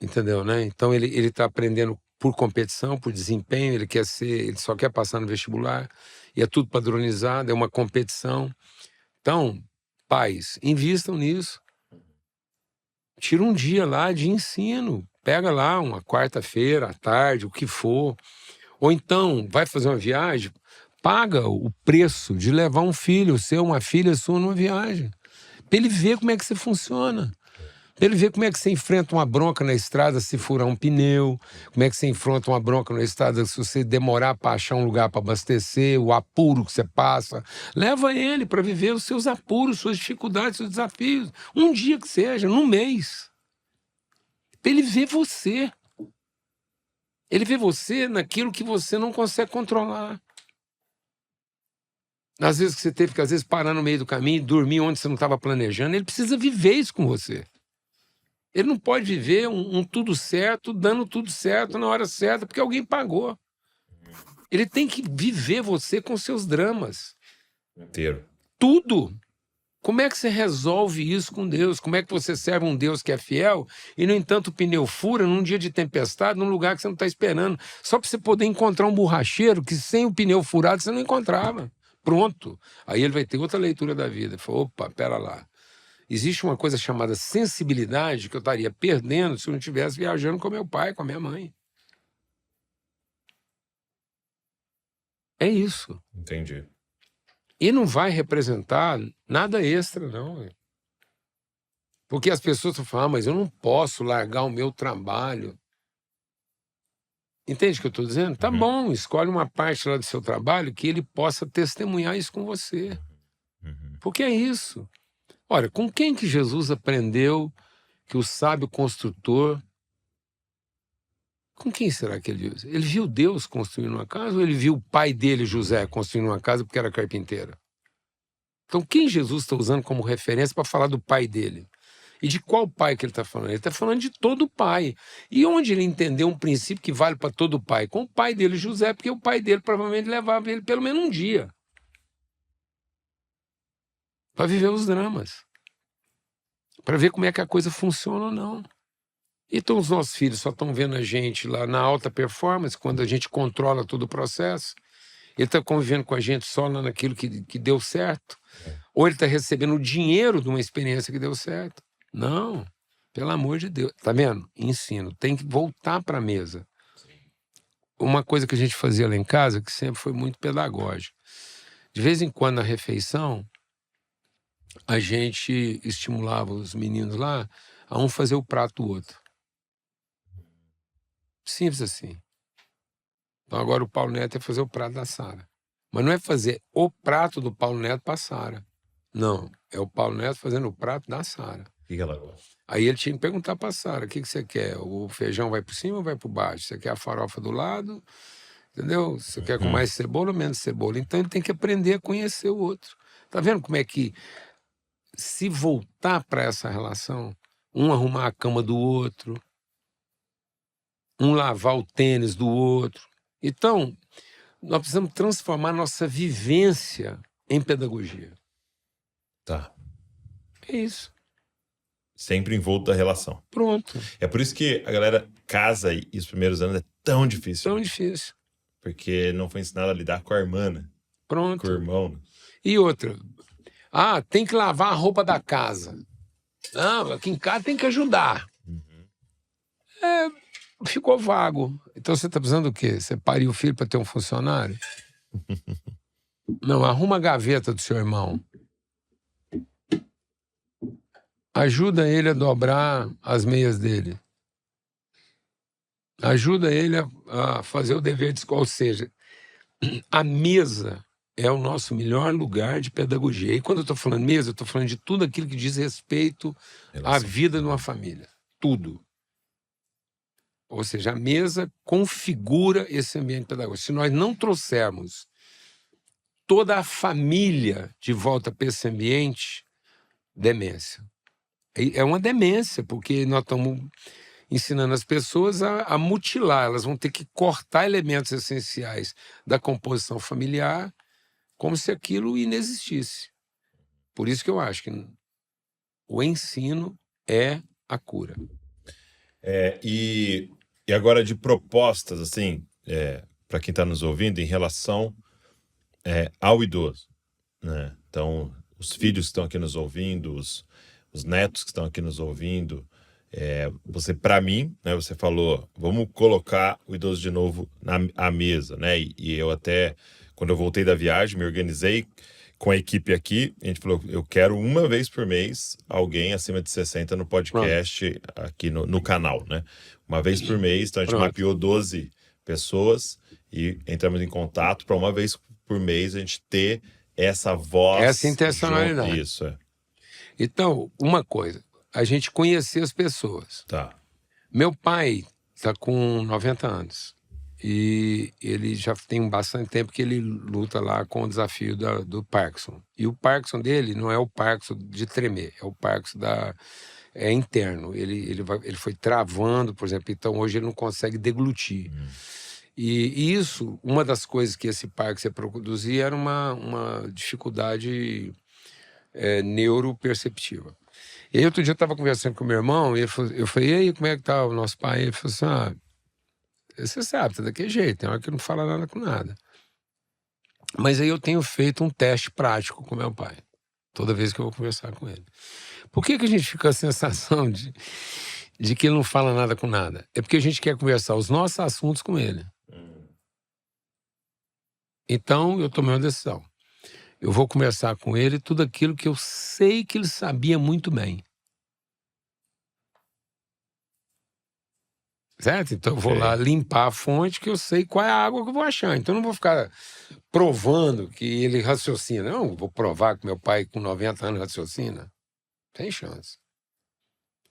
Entendeu, né? Então ele está aprendendo por competição, por desempenho, ele só quer passar no vestibular, e é tudo padronizado, é uma competição. Então, pais, invistam nisso. Tira um dia lá de ensino, pega lá uma quarta-feira, à tarde, o que for. Ou então, vai fazer uma viagem, paga o preço de levar um filho seu, uma filha sua numa viagem. Para ele ver como é que você funciona. Para ele ver como é que você enfrenta uma bronca na estrada se furar um pneu, como é que você enfrenta uma bronca na estrada se você demorar para achar um lugar para abastecer, o apuro que você passa. Leva ele para viver os seus apuros, suas dificuldades, seus desafios. Um dia que seja, num mês. Para ele ver você. Ele vê você naquilo que você não consegue controlar. Às vezes que você teve que, às vezes, parar no meio do caminho e dormir onde você não estava planejando. Ele precisa viver isso com você. Ele não pode viver um tudo certo, dando tudo certo na hora certa, porque alguém pagou. Ele tem que viver você com seus dramas. Inteiro. Tudo. Como é que você resolve isso com Deus? Como é que você serve um Deus que é fiel e, no entanto, o pneu fura num dia de tempestade, num lugar que você não está esperando, só para você poder encontrar um borracheiro que sem o pneu furado você não encontrava. Pronto. Aí ele vai ter outra leitura da vida. Ele fala, opa, pera lá. Existe uma coisa chamada sensibilidade que eu estaria perdendo se eu não estivesse viajando com meu pai, com a minha mãe. É isso. Entendi. E não vai representar nada extra, não. Porque as pessoas estão falando, mas eu não posso largar o meu trabalho. Entende o que eu estou dizendo? Tá bom, escolhe uma parte lá do seu trabalho que ele possa testemunhar isso com você. Porque é isso. Olha, com quem que Jesus aprendeu que o sábio construtor... Com quem será que ele viu? Ele viu Deus construindo uma casa ou ele viu o pai dele, José, construindo uma casa porque era carpinteiro? Então, quem Jesus está usando como referência para falar do pai dele? E de qual pai que ele está falando? Ele está falando de todo pai. E onde ele entendeu um princípio que vale para todo pai? Com o pai dele, José, porque o pai dele provavelmente levava ele pelo menos um dia para viver os dramas, para ver como é que a coisa funciona ou não. Então os nossos filhos só estão vendo a gente lá na alta performance, quando a gente controla todo o processo. Ele está convivendo com a gente só naquilo que deu certo. Ou ele está recebendo o dinheiro de uma experiência que deu certo. Não, pelo amor de Deus. Tá vendo? Ensino. Tem que voltar para a mesa. Uma coisa que a gente fazia lá em casa, que sempre foi muito pedagógico. De vez em quando, na refeição, a gente estimulava os meninos lá a um fazer o prato do outro. Simples assim. Então agora o Paulo Neto ia fazer o prato da Sara. Mas não é fazer o prato do Paulo Neto para a Sara. Não, é o Paulo Neto fazendo o prato da Sara. O que ela gosta? Aí ele tinha que perguntar para a Sara, o que você quer? O feijão vai por cima ou vai por baixo? Você quer a farofa do lado? Entendeu? Você quer com mais cebola ou menos cebola? Então ele tem que aprender a conhecer o outro. Tá vendo como é que, se voltar para essa relação, um arrumar a cama do outro, um lavar o tênis do outro. Então, nós precisamos transformar nossa vivência em pedagogia. Tá. É isso. Sempre envolto da relação. Pronto. É por isso que a galera casa e os primeiros anos é tão difícil. Tão difícil. Porque não foi ensinado a lidar com a irmã, né? Pronto. Com o irmão. E outra. Ah, tem que lavar a roupa da casa. Não, aqui em casa tem que ajudar. Ficou vago. Então você está precisando do quê? Você pariu o filho para ter um funcionário? Não, arruma a gaveta do seu irmão. Ajuda ele a dobrar as meias dele. Ajuda ele a fazer o dever de escola. Ou seja, a mesa é o nosso melhor lugar de pedagogia. E quando eu estou falando mesa, eu estou falando de tudo aquilo que diz respeito à vida de uma família. Tudo. Ou seja, a mesa configura esse ambiente pedagógico. Se nós não trouxermos toda a família de volta para esse ambiente, demência. É uma demência, porque nós estamos ensinando as pessoas a mutilar. Elas vão ter que cortar elementos essenciais da composição familiar como se aquilo inexistisse. Por isso que eu acho que o ensino é a cura. E agora de propostas, assim, para quem está nos ouvindo, em relação ao idoso, né? Então, os filhos que estão aqui nos ouvindo, os netos que estão aqui nos ouvindo, você, para mim, né, você falou, vamos colocar o idoso de novo à mesa, né? E eu até, quando eu voltei da viagem, me organizei com a equipe aqui, a gente falou, eu quero uma vez por mês alguém acima de 60 no podcast, aqui no canal, né? Uma vez por mês, então a gente mapeou 12 pessoas e entramos em contato para uma vez por mês a gente ter essa voz. Essa intencionalidade. Isso, Então, uma coisa, a gente conhecer as pessoas. Tá. Meu pai está com 90 anos. E ele já tem bastante tempo que ele luta lá com o desafio do Parkinson. E o Parkinson dele não é o Parkinson de tremer, é o Parkinson interno. Ele foi travando, por exemplo, então hoje ele não consegue deglutir. E isso, uma das coisas que esse Parkinson produzia era uma dificuldade neuroperceptiva. E aí outro dia eu estava conversando com meu irmão e eu falei, e aí, como é que tá o nosso pai? Ele falou assim, você sabe, tá daquele jeito, tem hora que não fala nada com nada. Mas aí eu tenho feito um teste prático com meu pai, toda vez que eu vou conversar com ele. Por que a gente fica com a sensação de que ele não fala nada com nada? É porque a gente quer conversar os nossos assuntos com ele. Então eu tomei uma decisão. Eu vou conversar com ele tudo aquilo que eu sei que ele sabia muito bem. Certo? Então eu vou lá limpar a fonte que eu sei qual é a água que eu vou achar. Então eu não vou ficar provando que ele raciocina. Não, vou provar que meu pai com 90 anos raciocina. Sem chance.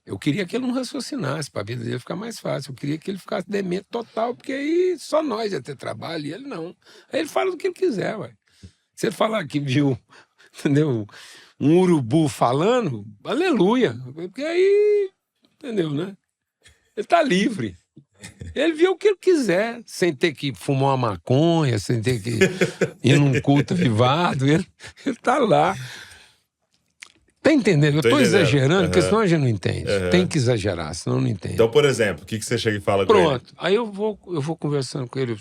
Eu queria que ele não raciocinasse para a vida dele ficar mais fácil. Eu queria que ele ficasse demente total, porque aí só nós ia ter trabalho e ele não. Aí ele fala do que ele quiser, ué. Se ele falar que viu, entendeu, um urubu falando, aleluia. Porque aí, entendeu, né? Ele tá livre. Ele viu o que ele quiser, sem ter que fumar uma maconha, sem ter que ir num culto avivado. Ele tá lá. Tá entendendo? Eu tô exagerando, porque senão a gente não entende. Tem que exagerar, senão não entende. Então, por exemplo, o que você chega e fala com ele? Pronto. Aí eu vou conversando com ele.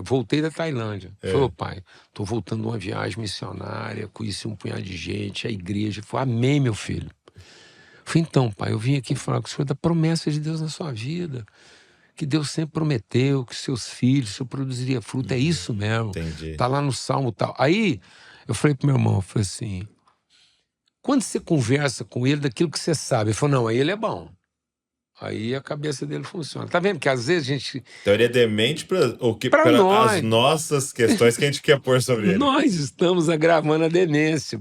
Voltei da Tailândia. Falei, pai, tô voltando de uma viagem missionária, conheci um punhado de gente, a igreja. Falei, amém, meu filho. Falei, então, pai, eu vim aqui falar com o senhor da promessa de Deus na sua vida. Que Deus sempre prometeu que seus filhos, o senhor produziria fruto. É isso mesmo. Entendi. Tá lá no Salmo e tal. Aí eu falei pro meu irmão, eu falei assim, quando você conversa com ele daquilo que você sabe, ele falou, não, aí ele é bom. Aí a cabeça dele funciona. Tá vendo que às vezes a gente... Então ele é demente para nós. as nossas questões que a gente quer pôr sobre ele. Nós estamos agravando a demência.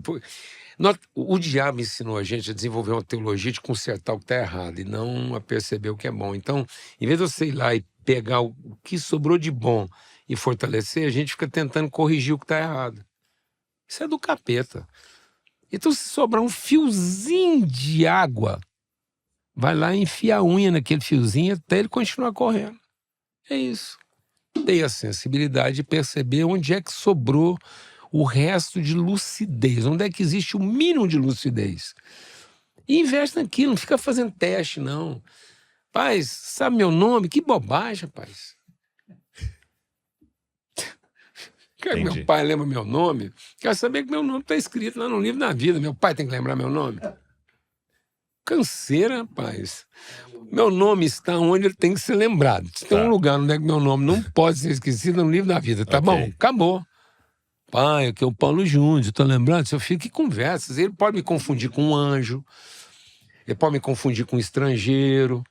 O diabo ensinou a gente a desenvolver uma teologia de consertar o que está errado e não a perceber o que é bom. Então, em vez de você ir lá e pegar o que sobrou de bom e fortalecer, a gente fica tentando corrigir o que está errado. Isso é do capeta. Então, se sobrar um fiozinho de água, vai lá e enfia a unha naquele fiozinho até ele continuar correndo. É isso. Tenha a sensibilidade de perceber onde é que sobrou o resto de lucidez, onde é que existe o mínimo de lucidez. E investe naquilo, não fica fazendo teste, não. Paz, sabe meu nome? Que bobagem, rapaz. Quer que meu pai lembre meu nome? Quero saber que meu nome está escrito lá no livro da vida. Meu pai tem que lembrar meu nome. Canseira, rapaz. Meu nome está onde ele tem que ser lembrado. Se tem um lugar onde é que meu nome não pode ser esquecido, no livro da vida. Tá bom? Acabou. Pai, aqui é o Paulo Júnior, tá lembrando? Seu filho, que conversas. Ele pode me confundir com um anjo. Ele pode me confundir com um estrangeiro.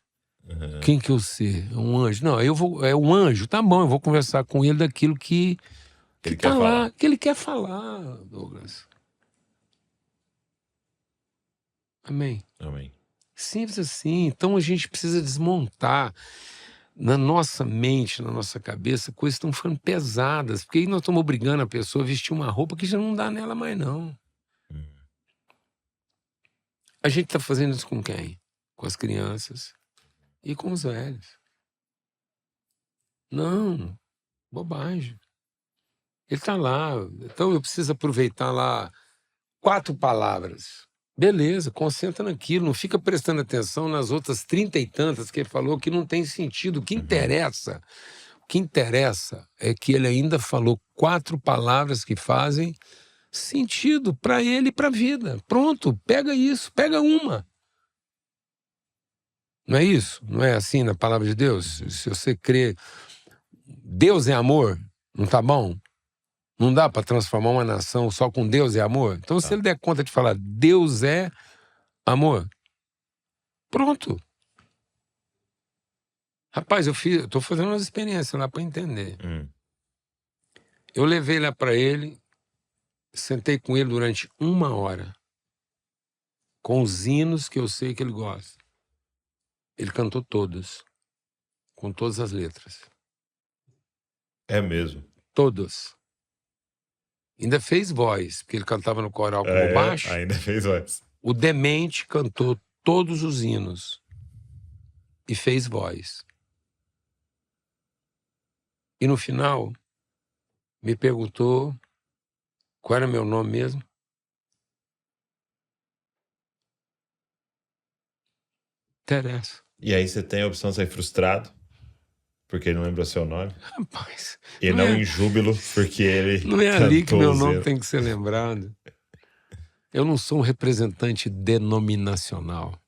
Quem que eu sei? É um anjo? Não, é um anjo. Tá bom, eu vou conversar com ele daquilo que ele tá quer lá, falar. que ele quer falar, Douglas. Amém. Amém. Simples assim. Então a gente precisa desmontar na nossa mente, na nossa cabeça, coisas estão ficando pesadas. Porque aí nós estamos obrigando a pessoa a vestir uma roupa que já não dá nela mais, não. A gente está fazendo isso com quem? Com as crianças e com os velhos. Não, bobagem. Ele está lá. Então eu preciso aproveitar lá 4 palavras Beleza, concentra naquilo, não fica prestando atenção nas outras 30 e tantas que ele falou que não tem sentido. O que interessa é que ele ainda falou 4 palavras que fazem sentido para ele e para a vida. Pronto, pega isso, pega uma. Não é isso? Não é assim na palavra de Deus? Se você crê, Deus é amor, não tá bom? Não dá para transformar uma nação só com Deus é amor? Então, se ele der conta de falar Deus é amor, pronto. Rapaz, eu tô fazendo umas experiências lá para entender. Eu levei lá para ele, sentei com ele durante 1 hora, com os hinos que eu sei que ele gosta. Ele cantou todos, com todas as letras. É mesmo? Todos. Ainda fez voz, porque ele cantava no coral como baixo. Ainda fez voz. O demente cantou todos os hinos e fez voz. E no final, me perguntou qual era meu nome mesmo. Interessa. E aí você tem a opção de sair frustrado, porque ele não lembra seu nome. Rapaz. E não em júbilo, porque ele. Não é ali que meu nome tem que ser lembrado. Eu não sou um representante denominacional.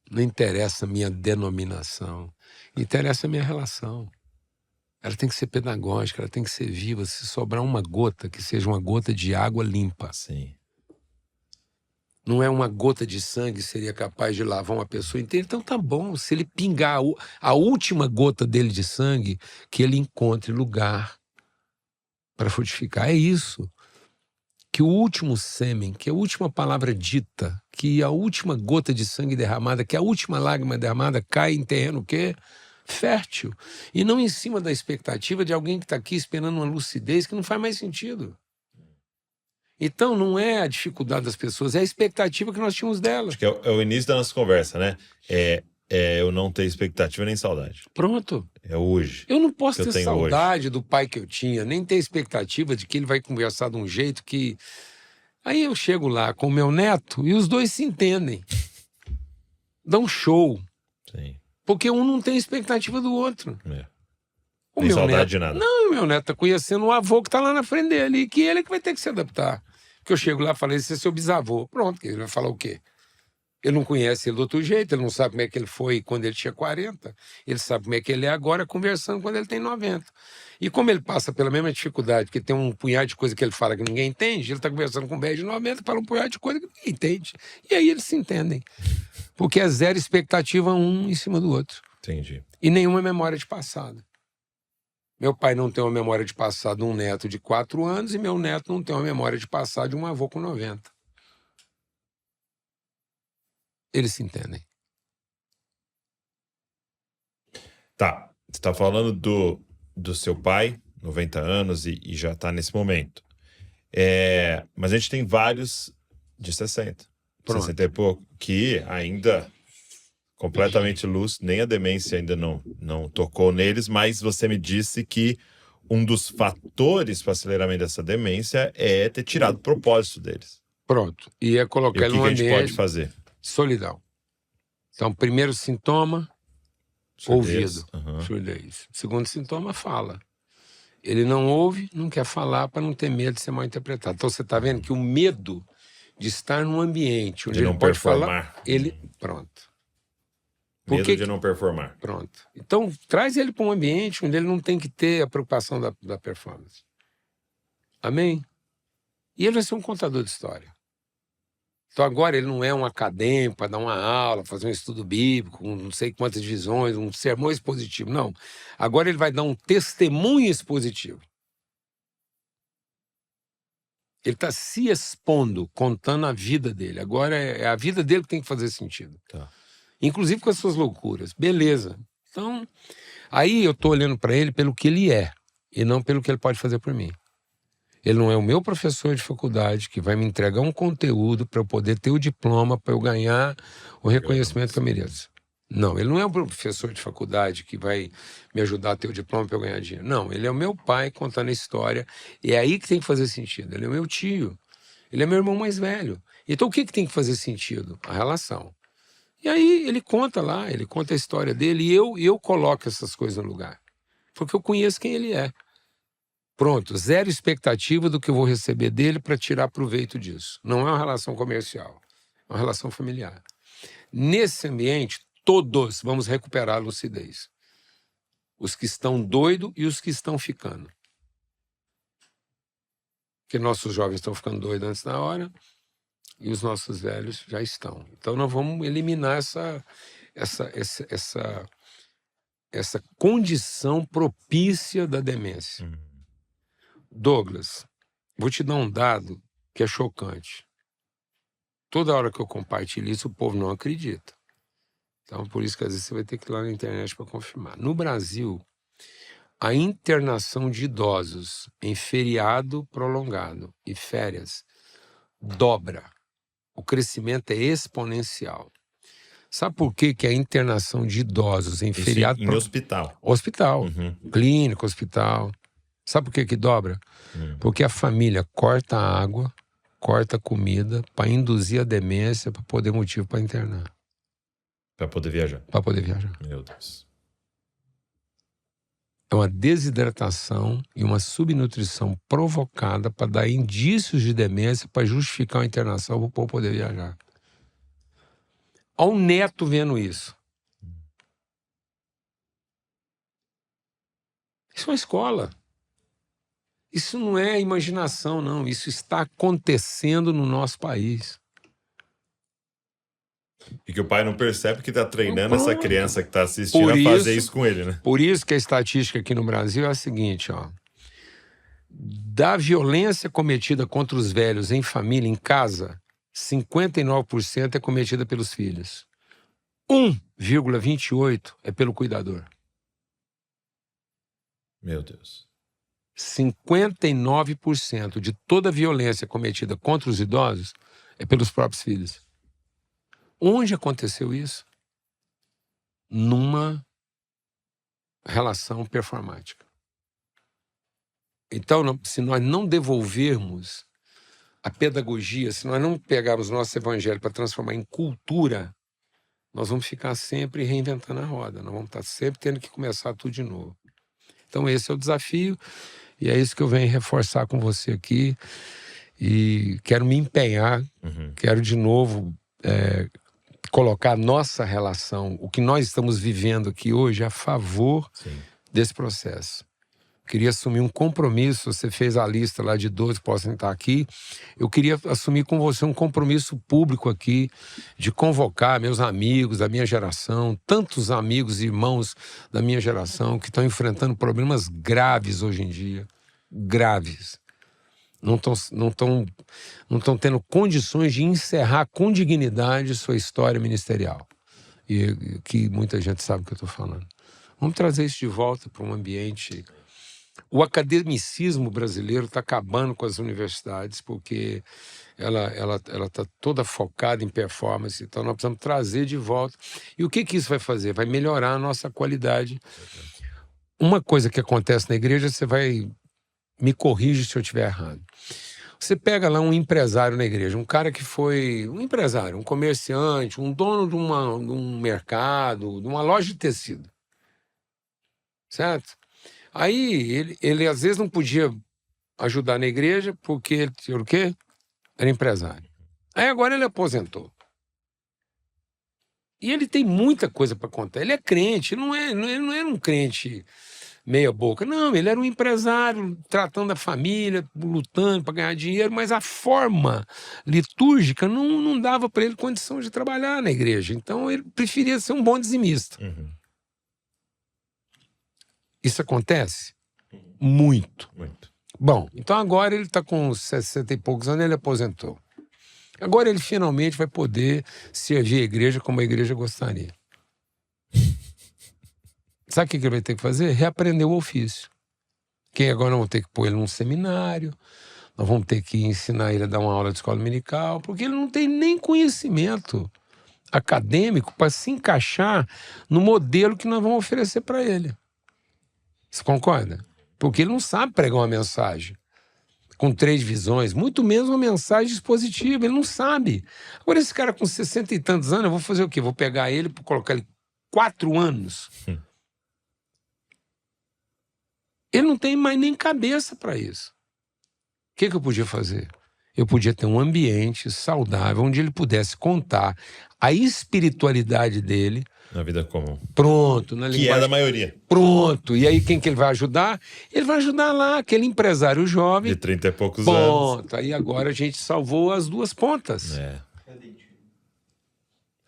Não interessa a minha denominação. Interessa a minha relação. Ela tem que ser pedagógica, ela tem que ser viva. Se sobrar uma gota, que seja uma gota de água limpa. Sim. Não é uma gota de sangue que seria capaz de lavar uma pessoa inteira. Então tá bom, se ele pingar a última gota dele de sangue, que ele encontre lugar para frutificar. É isso. Que o último sêmen, que a última palavra dita, que a última gota de sangue derramada, que a última lágrima derramada cai em terreno o quê? Fértil. E não em cima da expectativa de alguém que está aqui esperando uma lucidez que não faz mais sentido. Então, não é a dificuldade das pessoas, é a expectativa que nós tínhamos delas. Acho que é o início da nossa conversa, né? Eu não ter expectativa nem saudade. Pronto. É hoje. Eu não posso ter saudade do pai que eu tinha, nem ter expectativa de que ele vai conversar de um jeito que... Aí eu chego lá com o meu neto e os dois se entendem. Dão show. Sim. Porque um não tem expectativa do outro. Nem saudade de nada. Não, o meu neto tá conhecendo o avô que tá lá na frente dele, e que ele é que vai ter que se adaptar. Porque eu chego lá e falei, esse é seu bisavô. Pronto, ele vai falar o quê? Ele não conhece ele do outro jeito, ele não sabe como é que ele foi quando ele tinha 40, ele sabe como é que ele é agora conversando quando ele tem 90. E como ele passa pela mesma dificuldade, porque tem um punhado de coisa que ele fala que ninguém entende, ele tá conversando com um velho de 90 e fala um punhado de coisa que ninguém entende. E aí eles se entendem. Porque é zero expectativa um em cima do outro. Entendi. E nenhuma memória de passado. Meu pai não tem uma memória de passado de um neto de 4 anos e meu neto não tem uma memória de passado de um avô com 90. Eles se entendem. Tá. Você tá falando do seu pai, 90 anos, e já tá nesse momento. Mas a gente tem vários de 60. Pronto. 60 e pouco, que ainda completamente lúcido, nem a demência ainda não tocou neles, mas você me disse que um dos fatores para aceleramento dessa demência é ter tirado o propósito deles. Pronto. E é colocar ele num ambiente... O que a gente pode fazer? Solidão. Então, primeiro sintoma, Surdez. ouvido. Surdez. Segundo sintoma, fala. Ele não ouve, não quer falar para não ter medo de ser mal interpretado. Então, você está vendo que o medo de estar num ambiente onde de ele não pode performar. falar, ele... Pronto. Medo de não performar. Pronto. Então, traz ele para um ambiente onde ele não tem que ter a preocupação da performance. Amém? E ele vai ser um contador de história. Então, agora ele não é um acadêmico para dar uma aula, fazer um estudo bíblico, com não sei quantas visões, um sermão expositivo. Não. Agora ele vai dar um testemunho expositivo. Ele está se expondo, contando a vida dele. Agora é a vida dele que tem que fazer sentido. Tá. Inclusive com as suas loucuras. Beleza. Então, aí eu estou olhando para ele pelo que ele é e não pelo que ele pode fazer por mim. Ele não é o meu professor de faculdade que vai me entregar um conteúdo para eu poder ter o diploma, para eu ganhar o reconhecimento que eu mereço. Não, ele não é o professor de faculdade que vai me ajudar a ter o diploma para eu ganhar dinheiro. Não, ele é o meu pai contando a história. E é aí que tem que fazer sentido. Ele é o meu tio. Ele é meu irmão mais velho. Então o que tem que fazer sentido? A relação. E aí ele conta lá, ele conta a história dele e eu coloco essas coisas no lugar. Porque eu conheço quem ele é. Pronto, zero expectativa do que eu vou receber dele para tirar proveito disso. Não é uma relação comercial, é uma relação familiar. Nesse ambiente, todos vamos recuperar a lucidez. Os que estão doidos e os que estão ficando. Porque nossos jovens estão ficando doidos antes da hora e os nossos velhos já estão. Então nós vamos eliminar essa condição propícia da demência. Douglas, vou te dar um dado que é chocante. Toda hora que eu compartilho isso, o povo não acredita. Então, por isso que às vezes você vai ter que ir lá na internet para confirmar. No Brasil, a internação de idosos em feriado prolongado e férias dobra. O crescimento é exponencial. Sabe por que a internação de idosos em feriado... Em hospital. Hospital. Clínica, hospital. Sabe por que dobra? Porque a família corta a água, corta a comida para induzir a demência, para poder motivo para internar. Para poder viajar. Para poder viajar. Meu Deus. É uma desidratação e uma subnutrição provocada para dar indícios de demência para justificar a internação para o povo poder viajar. Olha o neto vendo isso. Isso é uma escola. Isso não é imaginação, não. Isso está acontecendo no nosso país. E que o pai não percebe que está treinando essa criança que está assistindo a fazer isso com ele, né? Por isso que a estatística aqui no Brasil é a seguinte, ó. Da violência cometida contra os velhos em família, em casa, 59% é cometida pelos filhos. 1,28% é pelo cuidador. Meu Deus. 59% de toda a violência cometida contra os idosos é pelos próprios filhos. Onde aconteceu isso? Numa relação performática. Então, se nós não devolvermos a pedagogia, se nós não pegarmos nosso evangelho para transformar em cultura, nós vamos ficar sempre reinventando a roda. Nós vamos estar sempre tendo que começar tudo de novo. Então esse é o desafio e é isso que eu venho reforçar com você aqui. E quero me empenhar, quero de novo colocar a nossa relação, o que nós estamos vivendo aqui hoje, a favor desse processo. Queria assumir um compromisso, você fez a lista lá de 12 que possam estar aqui, eu queria assumir com você um compromisso público aqui, de convocar meus amigos da minha geração, tantos amigos e irmãos da minha geração que estão enfrentando problemas graves hoje em dia, graves. Não estão tendo condições de encerrar com dignidade sua história ministerial. E que muita gente sabe o que eu estou falando. Vamos trazer isso de volta para um ambiente... O academicismo brasileiro está acabando com as universidades porque ela está toda focada em performance, então nós precisamos trazer de volta. E o que isso vai fazer? Vai melhorar a nossa qualidade. Uma coisa que acontece na igreja, você vai... Me corrige se eu estiver errado. Você pega lá um empresário na igreja, um cara que foi um empresário, um comerciante, um dono de um mercado, de uma loja de tecido. Certo? Aí ele às vezes não podia ajudar na igreja porque ele tinha o quê? Era empresário. Aí agora ele aposentou. E ele tem muita coisa para contar. Ele é crente, ele não era um crente meia boca. Não, ele era um empresário tratando da família, lutando para ganhar dinheiro, mas a forma litúrgica não dava para ele condição de trabalhar na igreja. Então ele preferia ser um bom dizimista. Isso acontece? Muito. Bom, então agora ele está com 60 e poucos anos, ele aposentou. Agora ele finalmente vai poder servir a igreja como a igreja gostaria. Sabe o que ele vai ter que fazer? Reaprender o ofício. Que agora nós vamos ter que pôr ele num seminário, nós vamos ter que ensinar ele a dar uma aula de escola dominical, porque ele não tem nem conhecimento acadêmico para se encaixar no modelo que nós vamos oferecer para ele. Você concorda? Porque ele não sabe pregar uma mensagem com 3 visões, muito menos uma mensagem expositiva. Ele não sabe. Agora, esse cara com 60 e tantos anos, eu vou fazer o quê? Vou pegar ele e colocar ele 4 anos. Ele não tem mais nem cabeça para isso. O que eu podia fazer? Eu podia ter um ambiente saudável onde ele pudesse contar a espiritualidade dele. Na vida comum. Pronto. Na linguagem... Que é da maioria. Pronto. E aí quem que ele vai ajudar? Ele vai ajudar lá, aquele empresário jovem. De 30 e poucos anos. Pronto. Aí agora a gente salvou as 2 pontas.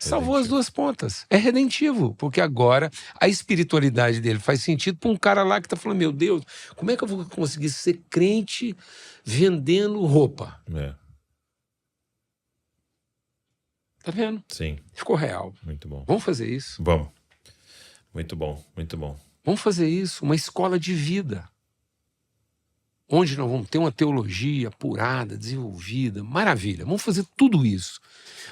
Salvou as 2 pontas. É redentivo, porque agora a espiritualidade dele faz sentido para um cara lá que está falando, meu Deus, como é que eu vou conseguir ser crente vendendo roupa? Tá vendo? Sim. Ficou real. Muito bom. Vamos fazer isso? Vamos. Muito bom, muito bom. Vamos fazer isso, uma escola de vida. Onde nós vamos ter uma teologia apurada, desenvolvida, maravilha. Vamos fazer tudo isso.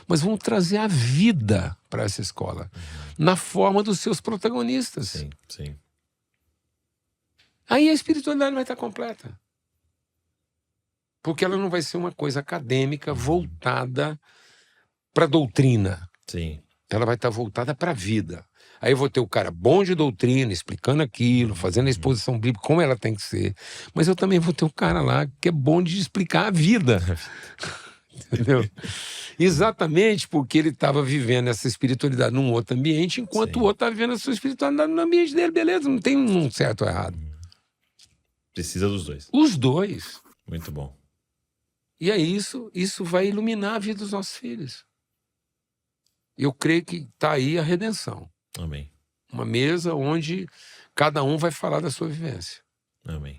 Mas vamos trazer a vida para essa escola, na forma dos seus protagonistas. Sim, sim. Aí a espiritualidade vai estar completa. Porque ela não vai ser uma coisa acadêmica voltada para a doutrina. Sim. Ela vai estar voltada para a vida. Aí eu vou ter o cara bom de doutrina, explicando aquilo, fazendo a exposição bíblica como ela tem que ser. Mas eu também vou ter o cara lá que é bom de explicar a vida. Entendeu? Exatamente porque ele estava vivendo essa espiritualidade num outro ambiente, enquanto o outro estava vivendo a sua espiritualidade no ambiente dele. Beleza, não tem um certo ou errado. Precisa dos 2. Os 2. Muito bom. E é isso vai iluminar a vida dos nossos filhos. Eu creio que está aí a redenção. Amém. Uma mesa onde cada um vai falar da sua vivência. Amém.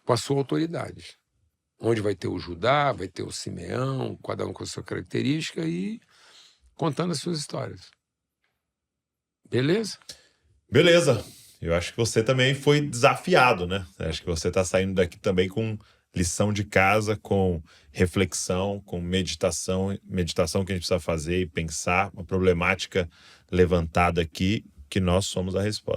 Com a sua autoridade. Onde vai ter o Judá, vai ter o Simeão, cada um com a sua característica e contando as suas histórias. Beleza? Beleza. Eu acho que você também foi desafiado, né? Acho que você está saindo daqui também com lição de casa, com reflexão, com meditação que a gente precisa fazer e pensar, uma problemática levantada aqui, que nós somos a resposta.